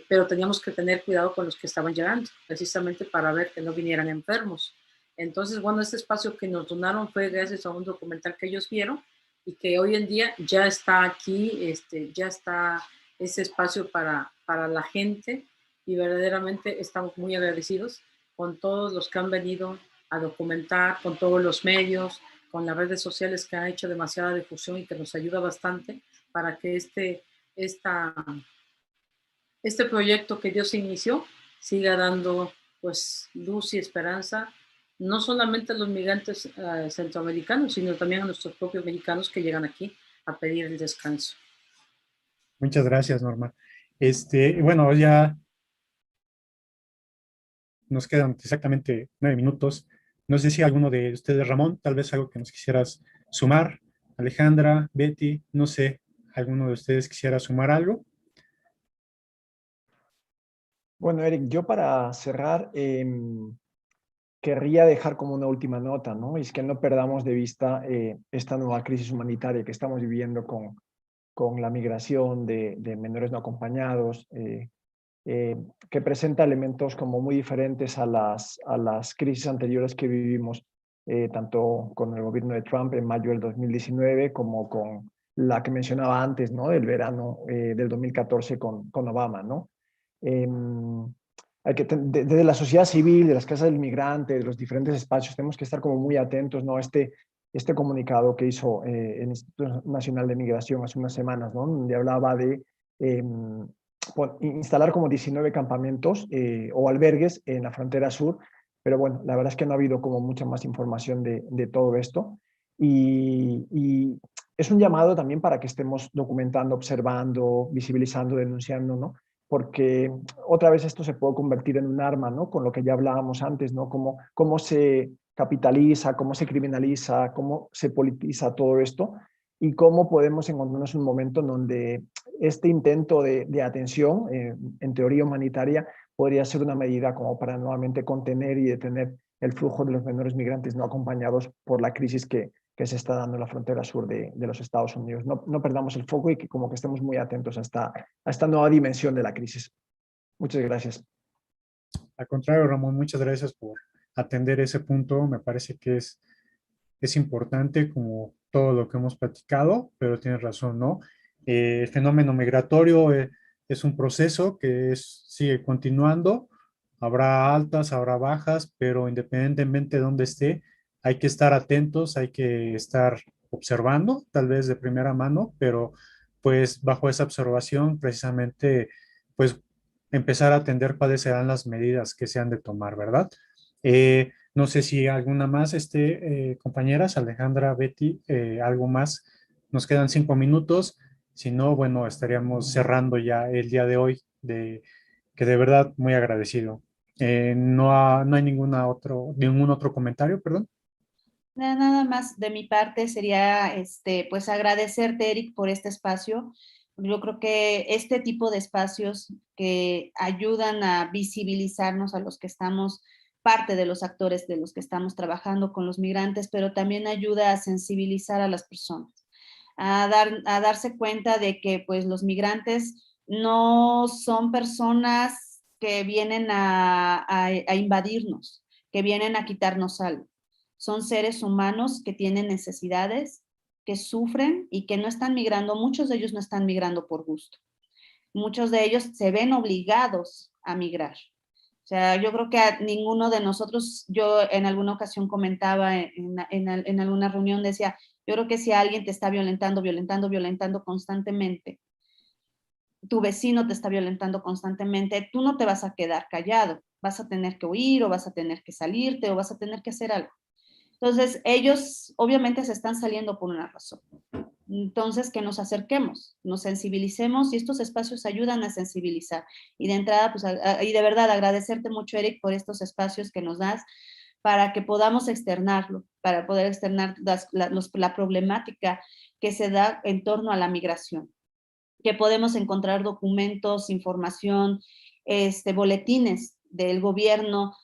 pero teníamos que tener cuidado con los que estaban llegando, precisamente para ver que no vinieran enfermos. Entonces, bueno, este espacio que nos donaron fue gracias a un documental que ellos vieron y que hoy en día ya está aquí, ya está ese espacio para la gente, y verdaderamente estamos muy agradecidos con todos los que han venido a documentar, con todos los medios, con las redes sociales que han hecho demasiada difusión y que nos ayuda bastante para que este proyecto que Dios inició siga dando pues luz y esperanza, no solamente a los migrantes centroamericanos, sino también a nuestros propios mexicanos que llegan aquí a pedir el descanso. Muchas gracias, Norma. Bueno, ya nos quedan exactamente 9 minutos. No sé si alguno de ustedes, Ramón, tal vez algo que nos quisieras sumar. Alejandra, Betty, no sé, ¿alguno de ustedes quisiera sumar algo? Bueno, Eric, yo para cerrar querría dejar como una última nota, ¿no? Y es que no perdamos de vista esta nueva crisis humanitaria que estamos viviendo con la migración de menores no acompañados, que presenta elementos como muy diferentes a las crisis anteriores que vivimos, tanto con el gobierno de Trump en mayo del 2019 como con la que mencionaba antes, ¿no? Del verano del 2014 con Obama, ¿no? Hay que desde la sociedad civil, de las casas del migrante, de los diferentes espacios, tenemos que estar como muy atentos, ¿no? Este comunicado que hizo el Instituto Nacional de Migración hace unas semanas, ¿no? Donde hablaba de instalar como 19 campamentos o albergues en la frontera sur, pero bueno, la verdad es que no ha habido como mucha más información de todo esto, y es un llamado también para que estemos documentando, observando, visibilizando, denunciando, ¿no? Porque otra vez esto se puede convertir en un arma, ¿no? Con lo que ya hablábamos antes, ¿no? Cómo se capitaliza, cómo se criminaliza, cómo se politiza todo esto, y cómo podemos encontrarnos un momento en donde este intento de atención, en teoría humanitaria, podría ser una medida como para nuevamente contener y detener el flujo de los menores migrantes no acompañados por la crisis que se está dando en la frontera sur de los Estados Unidos. No perdamos el foco y que como que estemos muy atentos a esta nueva dimensión de la crisis. Muchas gracias. Al contrario, Ramón, muchas gracias por atender ese punto. Me parece que es importante como todo lo que hemos platicado, pero tienes razón, ¿no? El fenómeno migratorio es un proceso que sigue continuando. Habrá altas, habrá bajas, pero independientemente de dónde esté, hay que estar atentos, hay que estar observando, tal vez de primera mano, pero pues bajo esa observación, precisamente, pues empezar a atender cuáles serán las medidas que se han de tomar, ¿verdad? No sé si alguna más, compañeras, Alejandra, Betty, algo más. Nos quedan 5 minutos. Si no, bueno, estaríamos cerrando ya el día de hoy, que de verdad muy agradecido. No hay ningún otro comentario, perdón. Nada más de mi parte sería, pues agradecerte, Eric, por este espacio. Yo creo que este tipo de espacios que ayudan a visibilizarnos a los que estamos, parte de los actores de los que estamos trabajando con los migrantes, pero también ayuda a sensibilizar a las personas, a darse cuenta de que pues los migrantes no son personas que vienen a invadirnos, que vienen a quitarnos algo. Son seres humanos que tienen necesidades, que sufren y que no están migrando. Muchos de ellos no están migrando por gusto. Muchos de ellos se ven obligados a migrar. O sea, yo creo que a ninguno de nosotros, yo en alguna ocasión comentaba en alguna reunión, decía, yo creo que si alguien te está violentando constantemente, tu vecino te está violentando constantemente, tú no te vas a quedar callado, vas a tener que huir o vas a tener que salirte o vas a tener que hacer algo. Entonces, ellos obviamente se están saliendo por una razón. Entonces, que nos acerquemos, nos sensibilicemos, y estos espacios ayudan a sensibilizar. Y de entrada, pues, y de verdad, agradecerte mucho, Eric, por estos espacios que nos das para que podamos externarlo, para poder externar la problemática que se da en torno a la migración, que podemos encontrar documentos, información, boletines del gobierno,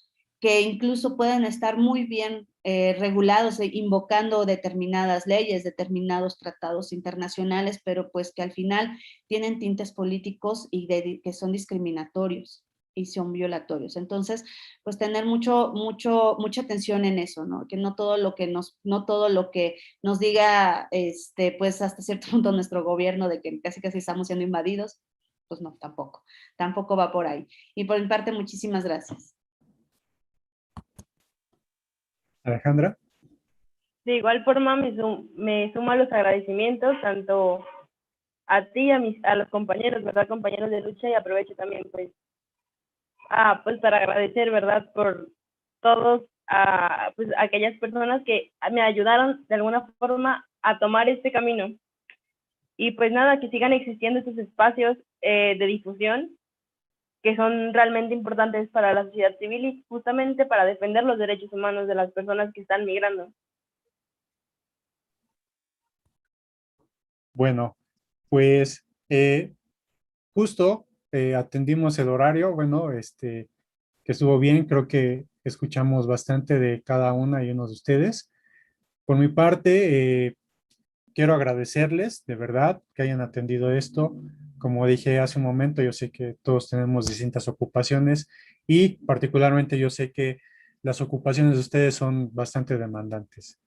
que incluso pueden estar muy bien regulados, invocando determinadas leyes, determinados tratados internacionales, pero pues que al final tienen tintes políticos y que son discriminatorios y son violatorios. Entonces, pues tener mucha atención en eso, ¿no? Que no todo lo que nos diga, pues hasta cierto punto nuestro gobierno de que casi estamos siendo invadidos, pues no, tampoco va por ahí. Y por mi parte, muchísimas gracias. Alejandra. De igual forma, me sumo a los agradecimientos tanto a ti, a los compañeros, ¿verdad? Compañeros de lucha, y aprovecho también, pues para agradecer, ¿verdad? Por todos, pues aquellas personas que me ayudaron de alguna forma a tomar este camino. Y pues nada, que sigan existiendo estos espacios de difusión que son realmente importantes para la sociedad civil y justamente para defender los derechos humanos de las personas que están migrando. Bueno, pues justo atendimos el horario, bueno, que estuvo bien, creo que escuchamos bastante de cada una y uno de ustedes. Por mi parte, quiero agradecerles de verdad que hayan atendido esto. Como dije hace un momento, yo sé que todos tenemos distintas ocupaciones y particularmente yo sé que las ocupaciones de ustedes son bastante demandantes.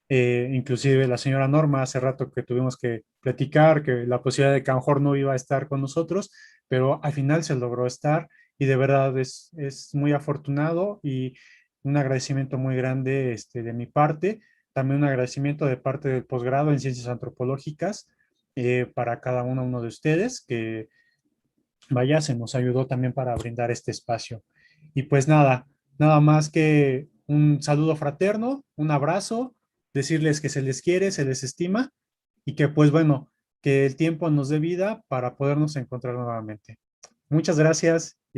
Inclusive la señora Norma hace rato que tuvimos que platicar que la posibilidad de que a lo mejor no iba a estar con nosotros, pero al final se logró estar y de verdad es muy afortunado y un agradecimiento muy grande de mi parte. También un agradecimiento de parte del posgrado en Ciencias Antropológicas para cada uno de ustedes que vaya, se nos ayudó también para brindar este espacio. Y pues nada más que un saludo fraterno, un abrazo, decirles que se les quiere, se les estima y que pues bueno, que el tiempo nos dé vida para podernos encontrar nuevamente. Muchas gracias